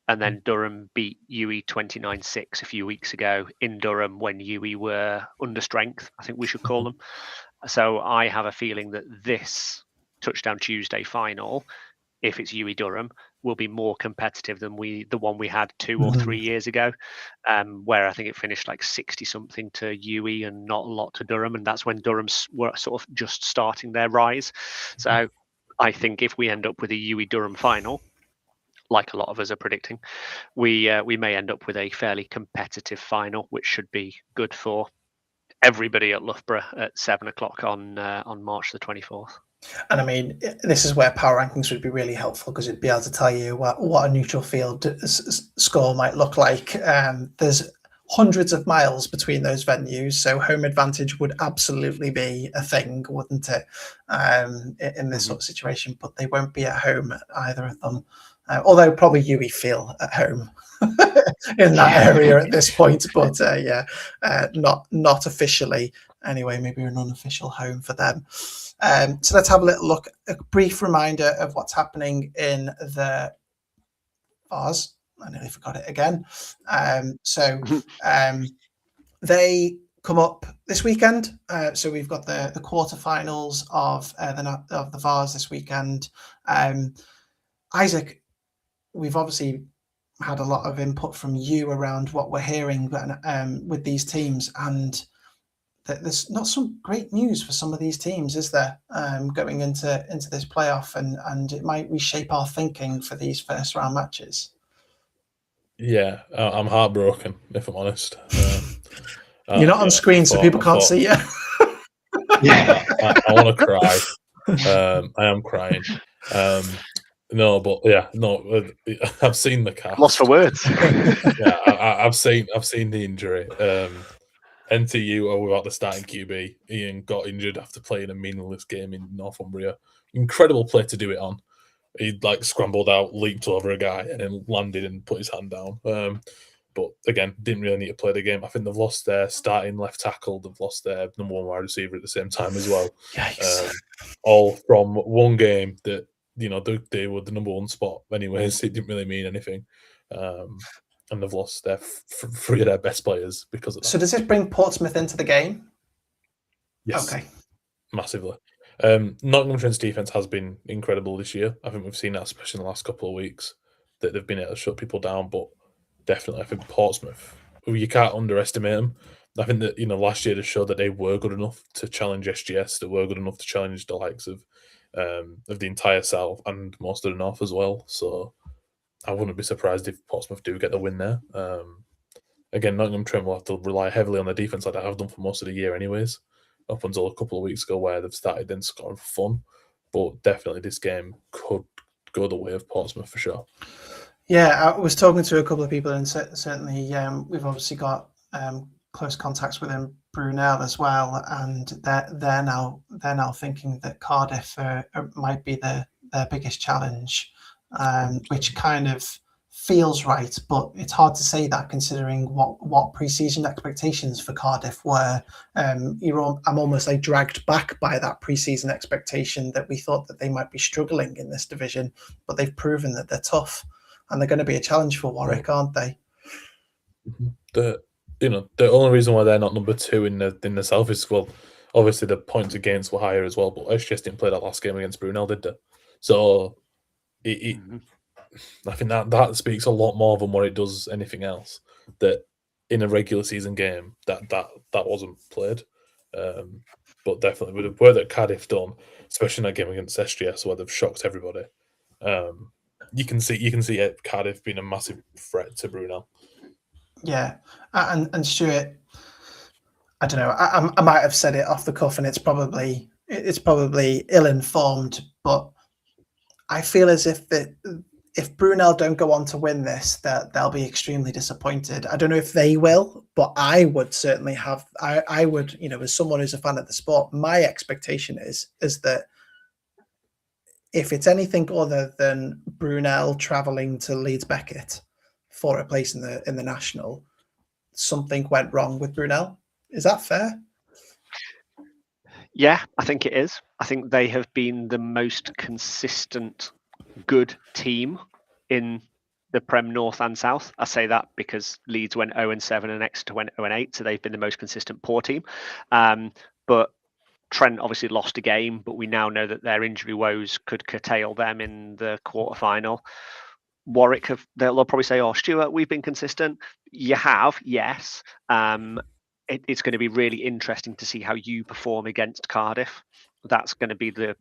And then Durham beat UE 29-6 a few weeks ago in Durham when UE were under strength, I think we should call them. So I have a feeling that this Touchdown Tuesday final, if it's UE Durham, will be more competitive than the one we had 2 or 3 years ago, where I think it finished like 60-something to UE and not a lot to Durham. And that's when Durham were sort of just starting their rise. So I think if we end up with a UE Durham final, like a lot of us are predicting, we may end up with a fairly competitive final, which should be good for everybody at Loughborough at 7 o'clock on March the 24th. And I mean, this is where power rankings would be really helpful, because it'd be able to tell you what a neutral field score might look like. There's hundreds of miles between those venues, so home advantage would absolutely be a thing, wouldn't it, in this sort of situation? But they won't be at home, either of them. Although probably UE feel at home in that area at this point, but not officially. Anyway, maybe an unofficial home for them. So let's have a little look, a brief reminder of what's happening in the Vars. I nearly forgot it again. They come up this weekend. So we've got the quarterfinals of the Vars this weekend. Isaac, we've obviously had a lot of input from you around what we're hearing with these teams, and there's not some great news for some of these teams, is there? Going into this playoff, and it might reshape our thinking for these first round matches. Yeah, I'm heartbroken, if I'm honest. You're not on screen, so people can't see you. Yeah. I want to cry. I am crying. No, but yeah, no. I've seen the cast. Lost for words. Yeah, I've seen the injury. NTU are without the starting QB. Ian got injured after playing a meaningless game in Northumbria. Incredible play to do it on. He scrambled out, leaped over a guy, and then landed and put his hand down. But again, didn't really need to play the game. I think they've lost their starting left tackle. They've lost their number one wide receiver at the same time as well. All from one game that they were the number one spot. Anyways, it didn't really mean anything. And they've lost their three of their best players because of that. So does this bring Portsmouth into the game? Yes. Okay. Massively. Nottingham Trent's defense has been incredible this year. I think we've seen that, especially in the last couple of weeks, that they've been able to shut people down. But definitely, I think Portsmouth, you can't underestimate them. I think that last year they showed that they were good enough to challenge SGS. They were good enough to challenge the likes of the entire South and most of the North as well. So I wouldn't be surprised if Portsmouth do get the win there. Again, Nottingham Trent will have to rely heavily on the defense like they have done for most of the year anyways, up until a couple of weeks ago where they've started then scoring for fun. But definitely this game could go the way of Portsmouth for sure. Yeah, I was talking to a couple of people, and certainly we've obviously got close contacts within Brunel as well, and they're now thinking that Cardiff might be their biggest challenge, which kind of feels right, but it's hard to say that considering what pre-season expectations for Cardiff were. I'm almost dragged back by that pre-season expectation that we thought that they might be struggling in this division, but they've proven that they're tough and they're going to be a challenge for Warwick, aren't they? The only reason why they're not number 2 in the South is, well, obviously the points against were higher as well, but SGS didn't play that last game against Brunel, did they? So I think that speaks a lot more than what it does anything else. That in a regular season game that wasn't played, but definitely with the work that Cardiff done, especially in that game against SGS where they've shocked everybody. You can see Cardiff being a massive threat to Brunel. Yeah, and Stuart, I don't know. I might have said it off the cuff, and it's probably ill-informed, but I feel as if Brunel don't go on to win this, that they'll be extremely disappointed. I don't know if they will, but I would certainly have. I would, as someone who's a fan of the sport, my expectation is that if it's anything other than Brunel travelling to Leeds Beckett for a place in the national, something went wrong with Brunel. Is that fair? Yeah, I think it is. I think they have been the most consistent good team in the Prem North and South. I say that because Leeds went 0-7 and Exeter went 0-8, so they've been the most consistent poor team. But Trent obviously lost a game, but we now know that their injury woes could curtail them in the quarterfinal. Warwick they'll probably say, "Oh, Stuart, we've been consistent." You have, yes. It's going to be really interesting to see how you perform against Cardiff. That's going to be the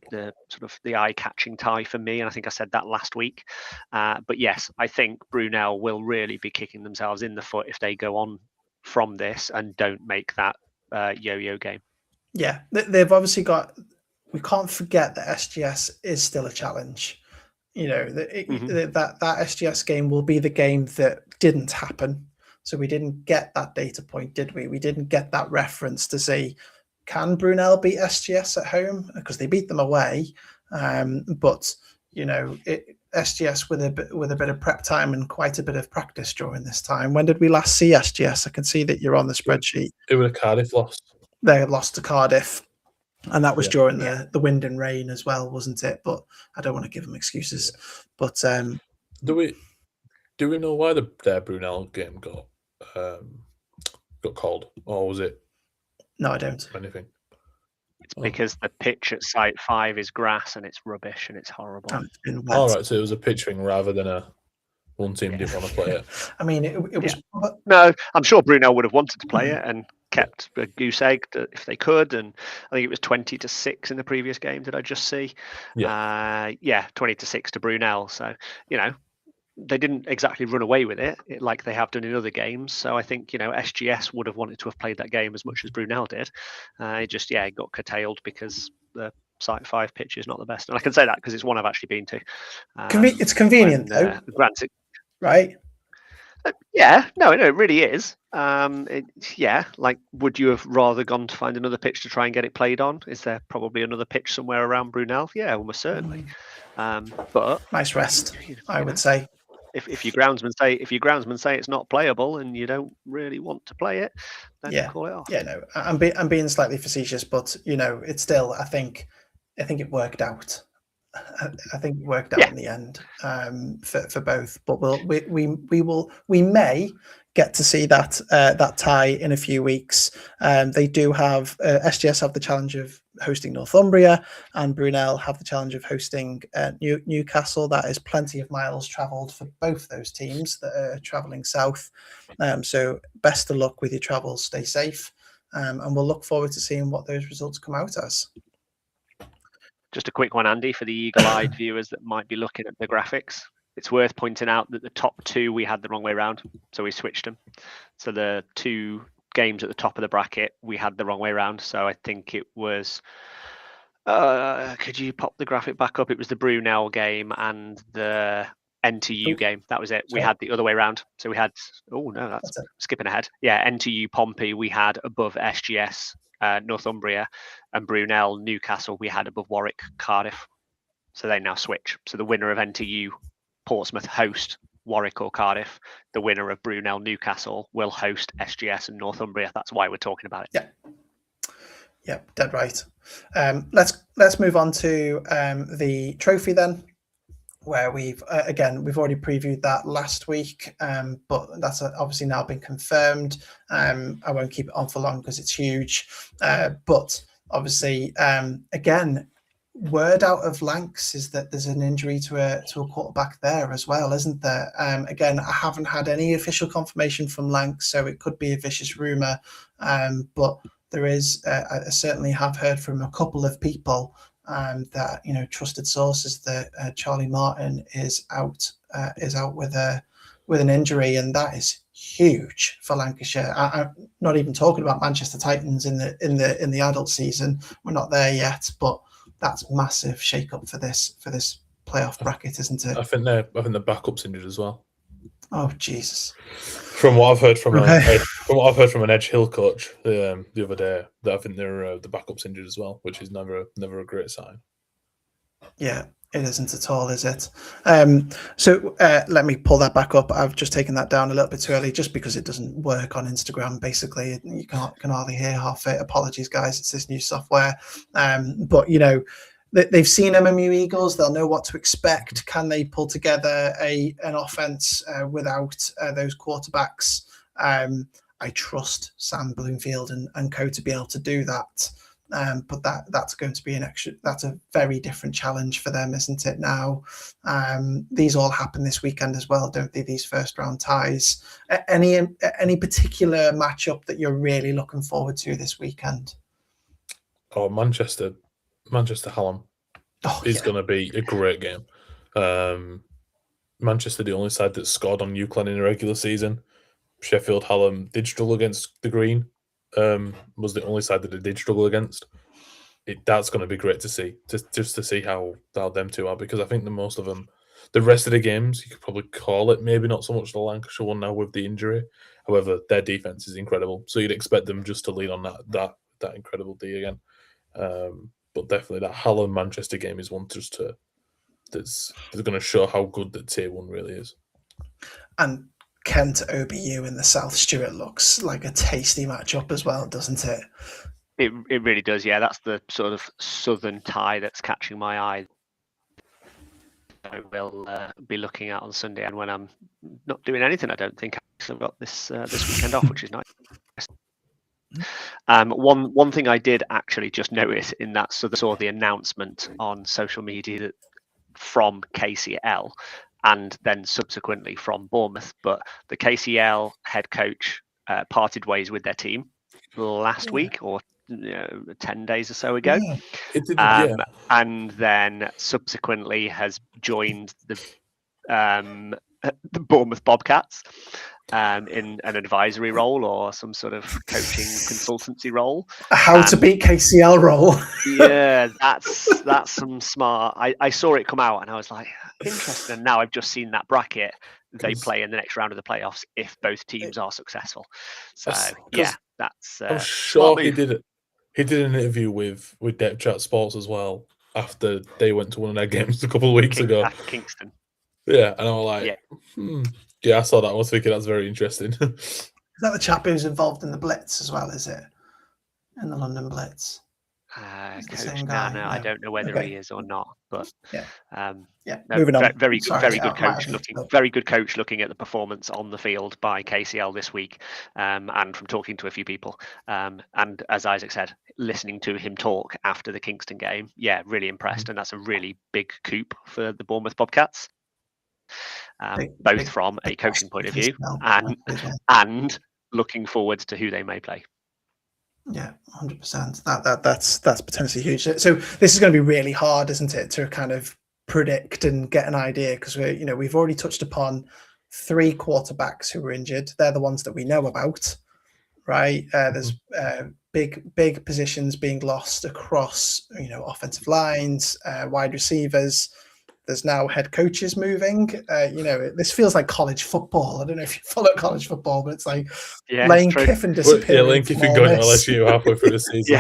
sort of the eye-catching tie for me, and I think I said that last week. But yes, I think Brunel will really be kicking themselves in the foot if they go on from this and don't make that yo-yo game. Yeah, they've obviously got. We can't forget that SGS is still a challenge. That SGS game will be the game that didn't happen. So we didn't get that data point, did we? We didn't get that reference to say, can Brunel beat SGS at home? Because they beat them away. But SGS with a bit of prep time and quite a bit of practice during this time. When did we last see SGS? I can see that you're on the spreadsheet. It was a Cardiff loss. They lost to Cardiff. And that was during the wind and rain as well, wasn't it? But I don't want to give them excuses. But do we Do we know why their Brunel game got called, or was it No, I don't. anything? It's because the pitch at Site 5 is grass and it's rubbish and it's horrible. Oh, it's been wet. All right, so it was a pitch thing rather than a one team Yeah. didn't want to play it. I mean, it was. No, I'm sure Brunel would have wanted to play it and kept a goose egg if they could. And I think it was 20-6 in the previous game. Did I just see? Yeah. 20-6 to Brunel. So, they didn't exactly run away with it like they have done in other games. So I think, SGS would have wanted to have played that game as much as Brunel did. It just, got curtailed because the Site 5 pitch is not the best. And I can say that because it's one I've actually been to. It's convenient, though. Granted, right? No, it really is. Would you have rather gone to find another pitch to try and get it played on? Is there probably another pitch somewhere around Brunel? Yeah, almost certainly. But nice rest, I would say. If your groundsmen say it's not playable and you don't really want to play it, then call it off. Yeah, no, I'm being slightly facetious, but it's still. I think it worked out. I think it worked out in the end for both. But we may get to see that tie in a few weeks. They do have SGS have the challenge of hosting Northumbria, and Brunel have the challenge of hosting Newcastle. That is plenty of miles travelled for both those teams that are travelling south. So best of luck with your travels. Stay safe, and we'll look forward to seeing what those results come out as. Just a quick one, Andy, for the eagle-eyed viewers that might be looking at the graphics. It's worth pointing out that the top two we had the wrong way around, so we switched them. So the two games at the top of the bracket we had the wrong way around. So I think it was. Could you pop the graphic back up? It was the Brunel game and the NTU game. That was it. We had the other way around. So we had. Oh no, that's skipping ahead. Yeah, NTU Pompey we had above SGS. Northumbria, and Brunel Newcastle we had above Warwick Cardiff, so they now switch. So the winner of NTU Portsmouth host Warwick or Cardiff, the winner of Brunel Newcastle will host SGS and Northumbria. That's why we're talking about it. Yeah, dead right. Let's move on to the trophy then, where we've already previewed that last week, but that's obviously now been confirmed. I won't keep it on for long because it's huge, but obviously, again, word out of Lancs is that there's an injury to a quarterback there as well, isn't there? Again, I haven't had any official confirmation from Lancs, so it could be a vicious rumor, but there is. I certainly have heard from a couple of people. That trusted sources that Charlie Martin is out with an injury, and that is huge for Lancashire. I'm not even talking about Manchester Titans in the adult season. We're not there yet, but that's massive shake-up for this playoff bracket, isn't it? I think the backup's injured as well. Oh Jesus! From what I've heard from an Edge Hill coach the other day, that I think the backup's injured as well, which is never a great sign. Yeah, it isn't at all, is it? So let me pull that back up. I've just taken that down a little bit too early, just because it doesn't work on Instagram. Basically, you can hardly hear half it. Apologies, guys. It's this new software, but they've seen MMU Eagles. They'll know what to expect. Can they pull together an offense without those quarterbacks? I trust Sam Bloomfield and co to be able to do that. But that's going to be that's a very different challenge for them, isn't it? Now, these all happen this weekend as well, don't they? These first round ties. Any particular matchup that you're really looking forward to this weekend? Oh, Manchester Hallam is going to be a great game. Manchester, the only side that scored on Euclid in the regular season. Sheffield Hallam did struggle against the Green. Was the only side that they did struggle against. That's going to be great to see, just to see how them two are, because I think most of them, the rest of the games, you could probably call it maybe not so much the Lancashire one now with the injury. However, their defense is incredible, so you'd expect them just to lean on that incredible D again. But definitely that Hallam Manchester game is one that's going to show how good that Tier 1 really is. And Kent OBU in the South, Stuart, looks like a tasty matchup as well, doesn't it? It really does, yeah. That's the sort of southern tie that's catching my eye. we'll be looking at on Sunday, and when I'm not doing anything, I don't think I've got this weekend off, which is nice. One thing I did actually just notice in that, so I saw the announcement on social media from KCL and then subsequently from Bournemouth, but the KCL head coach parted ways with their team last week or 10 days or so ago. And then subsequently has joined the Bournemouth Bobcats in an advisory role or some sort of coaching consultancy role. How to beat KCL role. Yeah, that's some smart. I saw it come out and I was like, interesting. And now I've just seen that bracket. They play in the next round of the playoffs if both teams are successful. So that's. I'm sure he did it. He did an interview with Depth Chat Sports as well after they went to one of their games a couple of weeks ago. Kingston. Yeah, and I was like, I saw that. I was thinking that's very interesting. Is that the chap who's involved in the Blitz as well, is it? In the London Blitz? Coach, no, I don't know whether he is or not, but moving on. Very good coach looking at the performance on the field by KCL this week, and from talking to a few people, and as Isaac said, listening to him talk after the Kingston game, really impressed, and that's a really big coup for the Bournemouth Bobcats, both from a coaching point of view and looking forward to who they may play. Yeah, 100%. That's potentially huge. So this is going to be really hard, isn't it, to kind of predict and get an idea, because we've already touched upon 3 quarterbacks who were injured. They're the ones that we know about, right? There's big positions being lost across offensive lines, wide receivers. There's now head coaches moving. This feels like college football. I don't know if you follow college football, but it's like Lane Kiffin disappearing. Lane Kiffin going to LSU halfway through the season.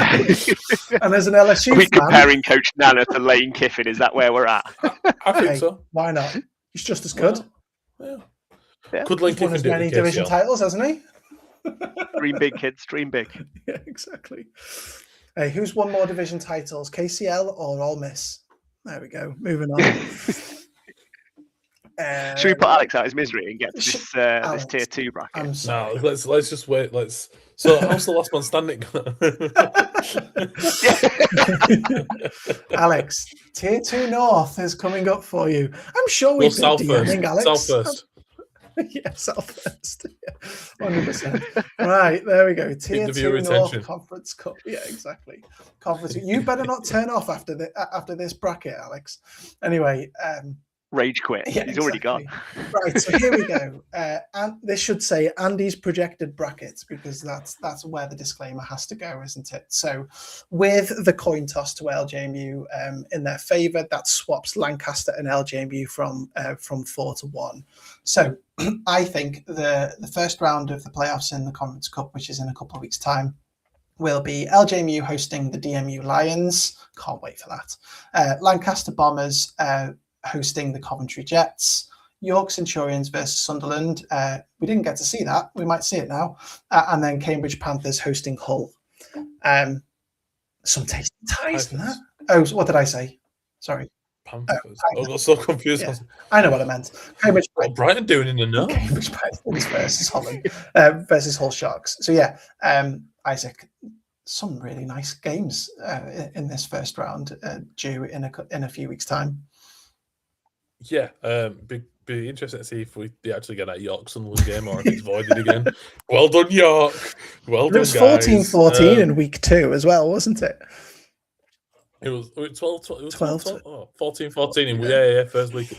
And there's an LSU Are we comparing Coach Nana to Lane Kiffin? Is that where we're at? I think so. Why not? He's just as good. Could Lane Kiffin do many division titles, hasn't he? Dream big, kids. Dream big. Yeah, exactly. Hey, who's won more division titles, KCL or Ole Miss? There we go. Moving on. Should we put Alex out his misery and get to this tier 2 bracket? No, let's just wait. So how's the last one standing? Alex, tier 2 North is coming up for you. I'm sure we've been DMing Alex. South first. Yeah, South first. 100%. Right, there we go. Tier 2 North Conference Cup. Yeah, exactly. Conference. You better not turn off after this bracket, Alex. Anyway, rage quit. Yeah, he's already gone. Right, so here we go. And this should say Andy's projected brackets, because that's where the disclaimer has to go, isn't it? So with the coin toss to LJMU in their favour, that swaps Lancaster and LJMU from 4-1. So I think the first round of the playoffs in the Conference Cup, which is in a couple of weeks' time, will be LJMU hosting the DMU Lions. Can't wait for that. Lancaster Bombers hosting the Coventry Jets. York Centurions versus Sunderland. We didn't get to see that. We might see it now. And then Cambridge Panthers hosting Hull. Some tasty ties in that. Oh, what did I say? Sorry. Panthers. I got so confused. Yeah, I know what I meant. Cambridge. What Brighton doing in the know? Cambridge Panthers versus Holland versus Hull Sharks. So yeah, Isaac, some really nice games in this first round due in a few weeks' time. Yeah, be interesting to see if we actually get that York Sunderland game or if it's voided again. Well done, York. Well done, guys. It was 14-14 in week 2 as well, wasn't it? It was 12. It was 12. 14-14 in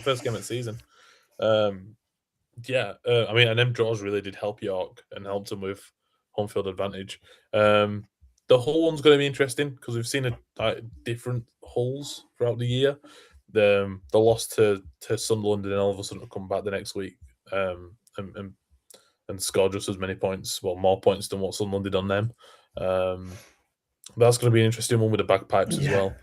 first game of the season. I mean, and them draws really did help York and helped them with home field advantage. The Hull one's going to be interesting because we've seen different Hulls throughout the year. The loss to Sunderland and then all of a sudden come back the next week and score just as many points, more points than what Sunderland did on them. That's going to be an interesting one with the bagpipes as well.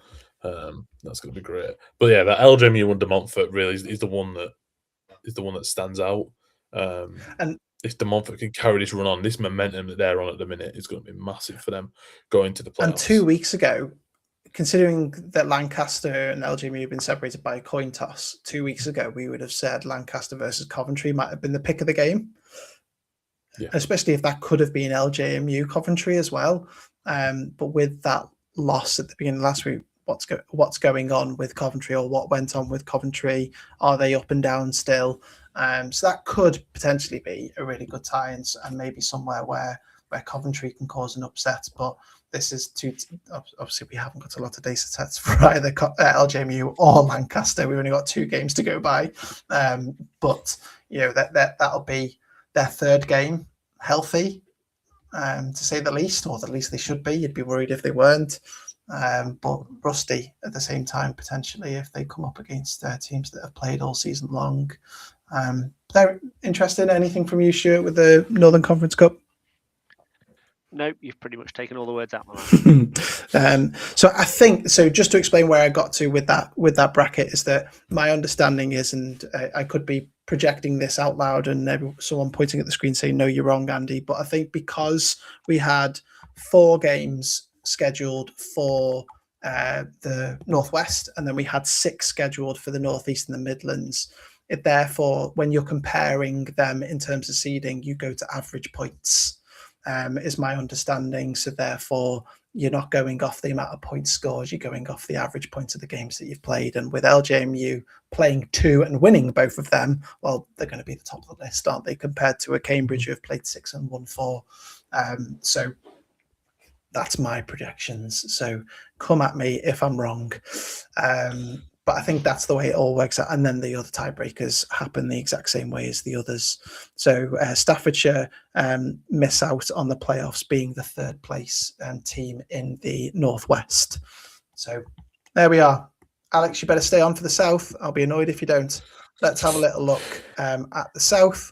That's going to be great. But yeah, that LJMU and De Montfort really is the one that stands out. And if De Montfort can carry this run on, this momentum that they're on at the minute is going to be massive for them going to the playoffs. And 2 weeks ago, considering that Lancaster and LGMU have been separated by a coin toss 2 weeks ago, we would have said Lancaster versus Coventry might have been the pick of the game. Yeah. Especially if that could have been LJMU Coventry as well. But with that loss at the beginning of last week, what's going on with Coventry, or what went on with Coventry? Are they up and down still? So that could potentially be a really good tie, and maybe somewhere where Coventry can cause an upset. But this is obviously we haven't got a lot of data sets for either LJMU or Lancaster. We've only got 2 games to go by. But that'll be their 3rd game healthy, to say the least, or at least they should be. You'd be worried if they weren't. But rusty at the same time, potentially, if they come up against teams that have played all season long. They're interested. Anything from you, Stuart, with the Northern Conference Cup? Nope, you've pretty much taken all the words out of my mouth. So I think, just to explain where I got to with that bracket, is that my understanding is, and I could be projecting this out loud and someone pointing at the screen saying, no, you're wrong, Andy. But I think because we had 4 games scheduled for the Northwest, and then we had 6 scheduled for the Northeast and the Midlands, it therefore, when you're comparing them in terms of seeding, you go to average points. Is my understanding. So therefore, you're not going off the amount of points scored, you're going off the average points of the games that you've played. And with LJMU playing 2 and winning both of them, well, they're going to be the top of the list, aren't they, compared to a Cambridge who have played 6 and won 4. So that's my projections. So come at me if I'm wrong. But I think that's the way it all works out. And then the other tiebreakers happen the exact same way as the others. So Staffordshire miss out on the playoffs, being the 3rd place team in the Northwest. So there we are. Alex, you better stay on for the South. I'll be annoyed if you don't. Let's have a little look at the South.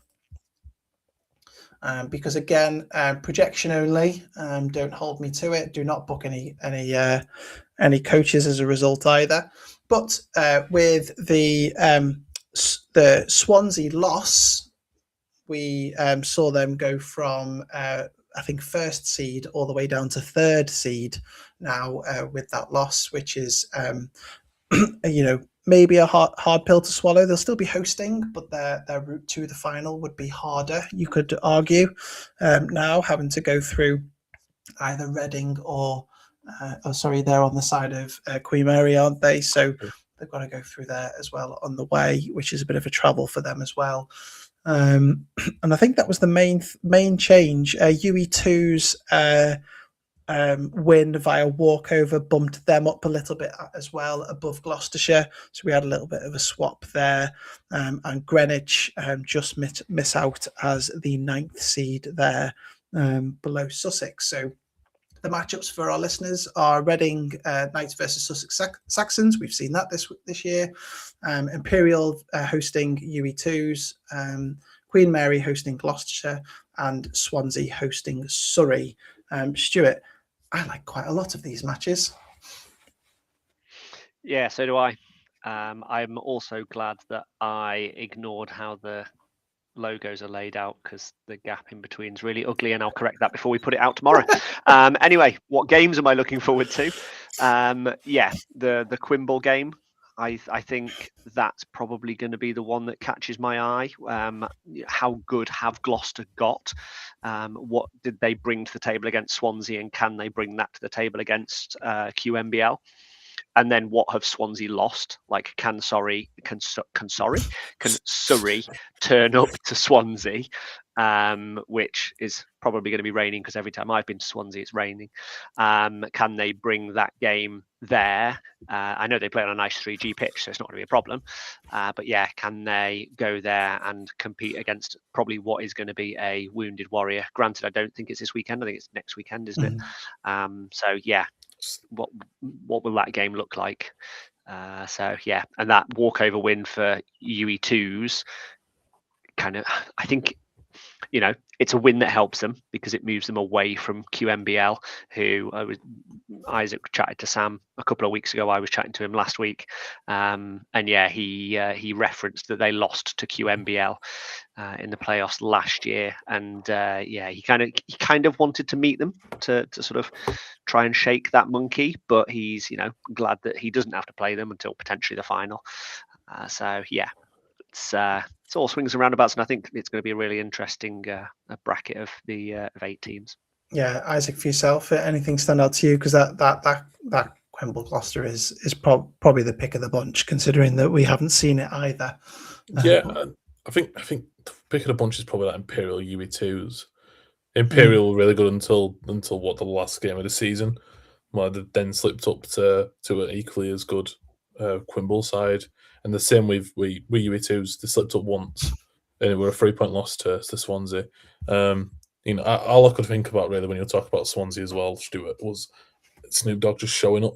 Because again, projection only. Don't hold me to it. Do not book any coaches as a result either. But with the Swansea loss, we saw them go from I think 1st seed all the way down to 3rd seed now with that loss, which is maybe a hard pill to swallow. They'll still be hosting, but their route to the final would be harder, you could argue, now having to go through either Reading or they're on the side of Queen Mary, aren't they? So they've got to go through there as well on the way, which is a bit of a travel for them as well. And I think that was the main change. UE2's win via walkover bumped them up a little bit as well above Gloucestershire. So we had a little bit of a swap there. And Greenwich just miss out as the 9th seed there below Sussex. So the matchups for our listeners are Reading Knights versus Sussex Saxons. We've seen that this year. Imperial hosting UE2s. Queen Mary hosting Gloucestershire, and Swansea hosting Surrey. Stuart, I like quite a lot of these matches. Yeah, so do I. I'm also glad that I ignored how the logos are laid out, because the gap in between is really ugly, and I'll correct that before we put it out tomorrow. Anyway, what games am I looking forward to? The Quimble game. I think that's probably going to be the one that catches my eye. How good have Gloucester got? What did they bring to the table against Swansea, and can they bring that to the table against QMBL? And then what have Swansea lost? Like, can Surrey turn up to Swansea, which is probably going to be raining, because every time I've been to Swansea, it's raining. Can they bring that game there? I know they play on a nice 3G pitch, so it's not going to be a problem. But yeah, can they go there and compete against probably what is going to be a wounded Warrior? Granted, I don't think it's this weekend. I think it's next weekend, isn't it? So yeah. What will that game look like? So yeah, and that walkover win for UE2s, kind of, I think it's a win that helps them because it moves them away from QMBL, who Isaac chatted to Sam a couple of weeks ago. I was chatting to him last week, and yeah, he referenced that they lost to QMBL in the playoffs last year, and yeah, he kind of wanted to meet them to sort of try and shake that monkey, but he's glad that he doesn't have to play them until potentially the final. So yeah, it's all swings and roundabouts, and I think it's going to be a really interesting bracket of 8 teams. Yeah, Isaac, for yourself, anything stand out to you? Because that Quimble Gloucester is probably the pick of the bunch, considering that we haven't seen it either. Yeah, I think the pick of the bunch is probably that Imperial UE2s. Imperial were really good until what, the last game of the season, where they then slipped up to an equally as good Quimble side. And the same with UE2s, they slipped up once, and it were a 3-point loss to Swansea. All I could think about really when you talk about Swansea as well, Stuart, was Snoop Dogg just showing up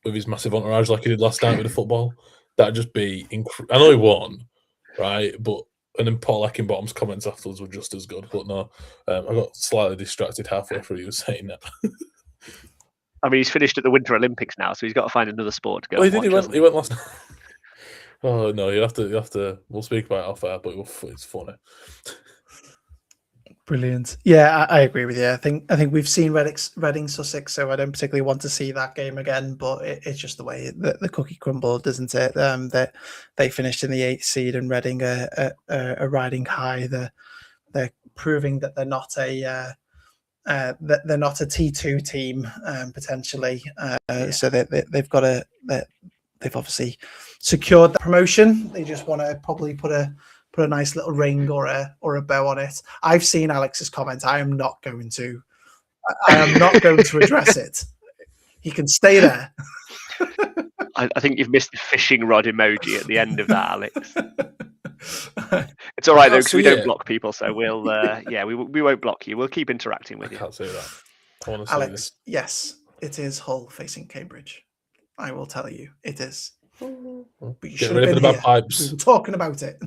with his massive entourage like he did last night with the football. That'd just be I know he won, right? And then Paul Eckenbottom's comments afterwards were just as good. But no, I got slightly distracted halfway through you saying that. I mean, he's finished at the Winter Olympics now, so he's got to find another sport to go. Well, he went last night. Oh no, you have to. We'll speak about it off air, but it's funny. Brilliant. Yeah, I agree with you. I think we've seen Reading Sussex, so I don't particularly want to see that game again. But it's just the way the cookie crumbled, isn't it? That they finished in the 8th seed, and Reading are riding high. They're proving that they're not a T2 team potentially. So they've obviously secured the promotion. They just want to probably put a nice little ring or a bow on it. I've seen Alex's comment. I am not going to address it. He can stay there. I think you've missed the fishing rod emoji at the end of that, Alex. It's all right though, because we don't block people, so we'll we won't block you. We'll keep interacting with you. I can't say that. I want to Alex, yes, it is Hull facing Cambridge. I will tell you, it is. But you should have been here. Pipes. We were talking about it.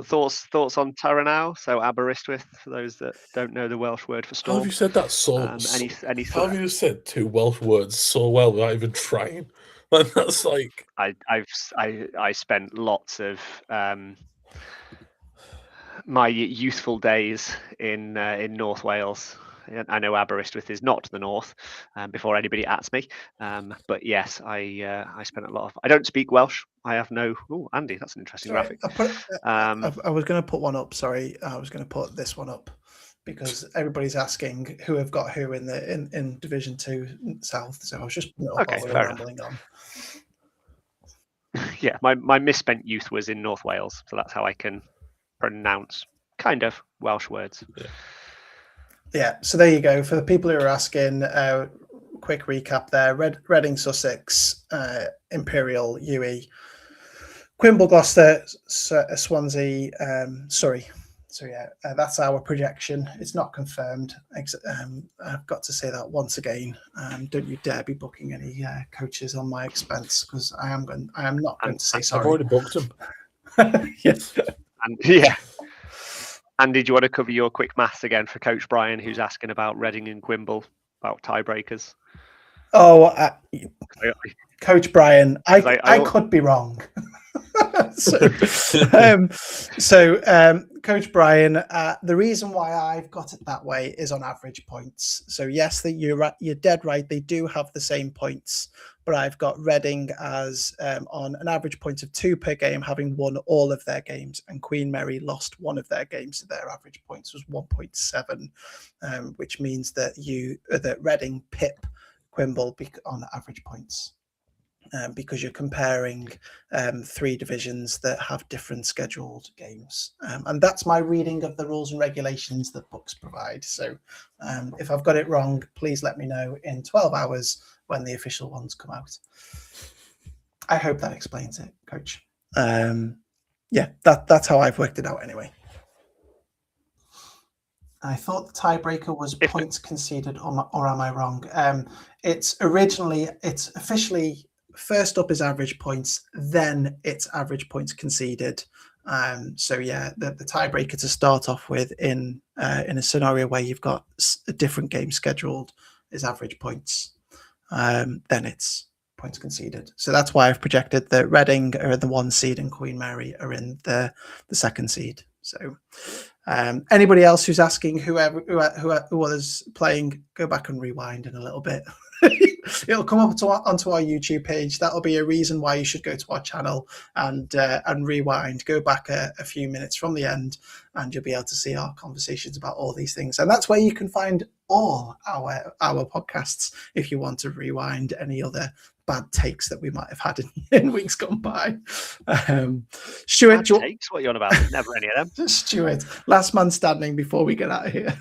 Thoughts on Taranau? So Aberystwyth, for those that don't know the Welsh word for storm. How have you said that so? How have you said 2 Welsh words so well without even trying? Like, that's like I spent lots of my youthful days in North Wales. I know Aberystwyth is not the north. Before anybody asks me, but yes, I spent a lot of. I don't speak Welsh. I have no. Oh, Andy, that's an interesting graphic. I was going to put one up. Sorry, I was going to put this one up because everybody's asking who have got who in Division 2 South. So I was just rambling on. Yeah, my misspent youth was in North Wales, so that's how I can pronounce kind of Welsh words. Yeah, so there you go. For the people who are asking, quick recap there: Reading, Sussex, Imperial, UE, Quimble, Gloucester, Swansea, Surrey. So yeah, that's our projection. It's not confirmed. I've got to say that once again. Don't you dare be booking any coaches on my expense, because I am not going to say sorry. I've already booked them. Yes. And yeah. Andy, do you want to cover your quick maths again for Coach Brian, who's asking about Reading and Quimble, about tiebreakers? Oh, Coach Brian, I could be wrong. So Coach Brian, the reason why I've got it that way is on average points. So yes, you're dead right. They do have the same points, but I've got Reading as on an average point of 2 per game, having won all of their games, and Queen Mary lost one of their games, so their average points was 1.7, which means that Reading pip Quimble on average points. Because you're comparing 3 divisions that have different scheduled games. And that's my reading of the rules and regulations that BUCS provide. So if I've got it wrong, please let me know in 12 hours when the official ones come out. I hope that explains it, Coach. Yeah, that's how I've worked it out anyway. I thought the tiebreaker was points conceded, or am I wrong? It's officially... First up is average points, then it's average points conceded, So yeah, the tiebreaker to start off with in a scenario where you've got a different game scheduled is average points. Then it's points conceded. So that's why I've projected that Reading are in the 1 seed and Queen Mary are in the 2nd seed. So anybody else who's asking who others playing, go back and rewind in a little bit. It'll come up onto our YouTube page. That'll be a reason why you should go to our channel and rewind. Go back a few minutes from the end, and you'll be able to see our conversations about all these things. And that's where you can find all our podcasts if you want to rewind any other bad takes that we might have had in weeks gone by. Stuart, bad takes? What are you on about? There's never any of them. Stuart, last man standing before we get out of here.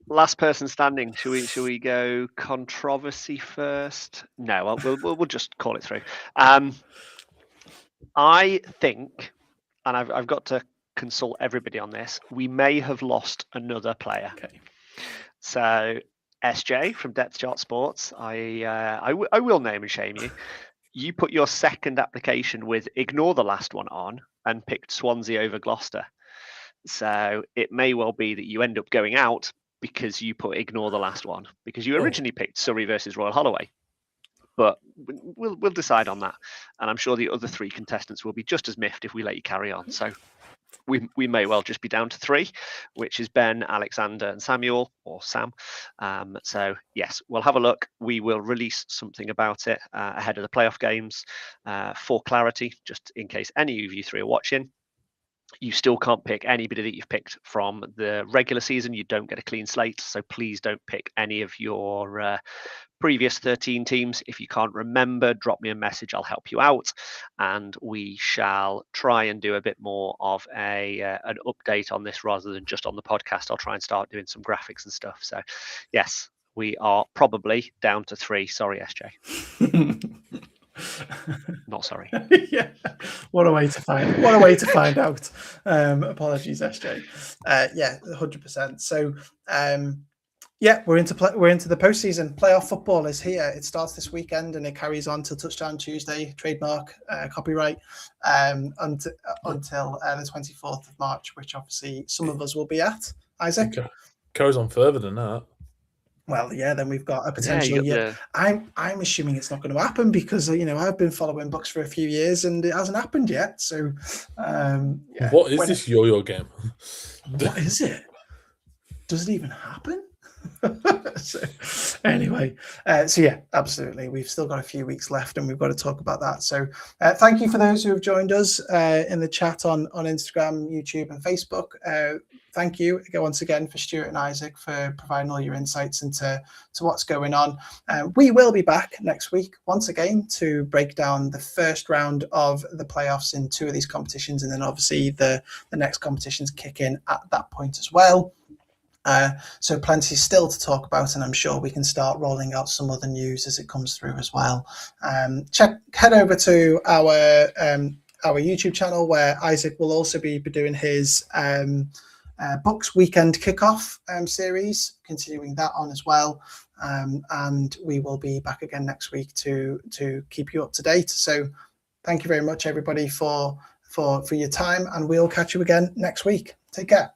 Last person standing. Should we go controversy first? No, we'll just call it through. I think, and I've got to consult everybody on this, we may have lost another player. Okay. So SJ from Depth Chart Sports, I will name and shame you. You put your second application with ignore the last one on and picked Swansea over Gloucester. So it may well be that you end up going out because you put ignore the last one, because you originally picked Surrey versus Royal Holloway. But we'll decide on that. And I'm sure the other 3 contestants will be just as miffed if we let you carry on. So we may well just be down to 3, which is Ben, Alexander and Samuel, or Sam. So yes, we'll have a look. We will release something about it ahead of the playoff games for clarity, just in case any of you 3 are watching. You still can't pick anybody that you've picked from the regular season. You don't get a clean slate. So please don't pick any of your previous 13 teams. If you can't remember, drop me a message. I'll help you out. And we shall try and do a bit more of an update on this rather than just on the podcast. I'll try and start doing some graphics and stuff. So yes, we are probably down to 3. Sorry, SJ. Not sorry. Yeah, what a way to find out. Apologies, SJ. Yeah, 100%. So yeah, we're into the postseason. Playoff football is here. It starts this weekend and it carries on till Touchdown Tuesday. Trademark, copyright, until the 24th of March, which obviously some of us will be at. Isaac, carries on further than that. Well, yeah, then we've got a potential. Yeah, I'm assuming it's not going to happen because I've been following BUCS for a few years and it hasn't happened yet. So, yeah. What is this yo-yo game? What is it? Does it even happen? So anyway, so yeah, absolutely. We've still got a few weeks left and we've got to talk about that. So thank you for those who have joined us in the chat on Instagram, YouTube and Facebook. Thank you once again for Stuart and Isaac for providing all your insights into what's going on. We will be back next week once again to break down the first round of the playoffs in 2 of these competitions, and then obviously the next competitions kick in at that point as well. So plenty still to talk about, and I'm sure we can start rolling out some other news as it comes through as well. Head over to our YouTube channel where Isaac will also be doing his BUCS weekend kickoff series, continuing that on as well. And we will be back again next week to keep you up to date. So thank you very much, everybody, for your time, and we'll catch you again next week. Take care.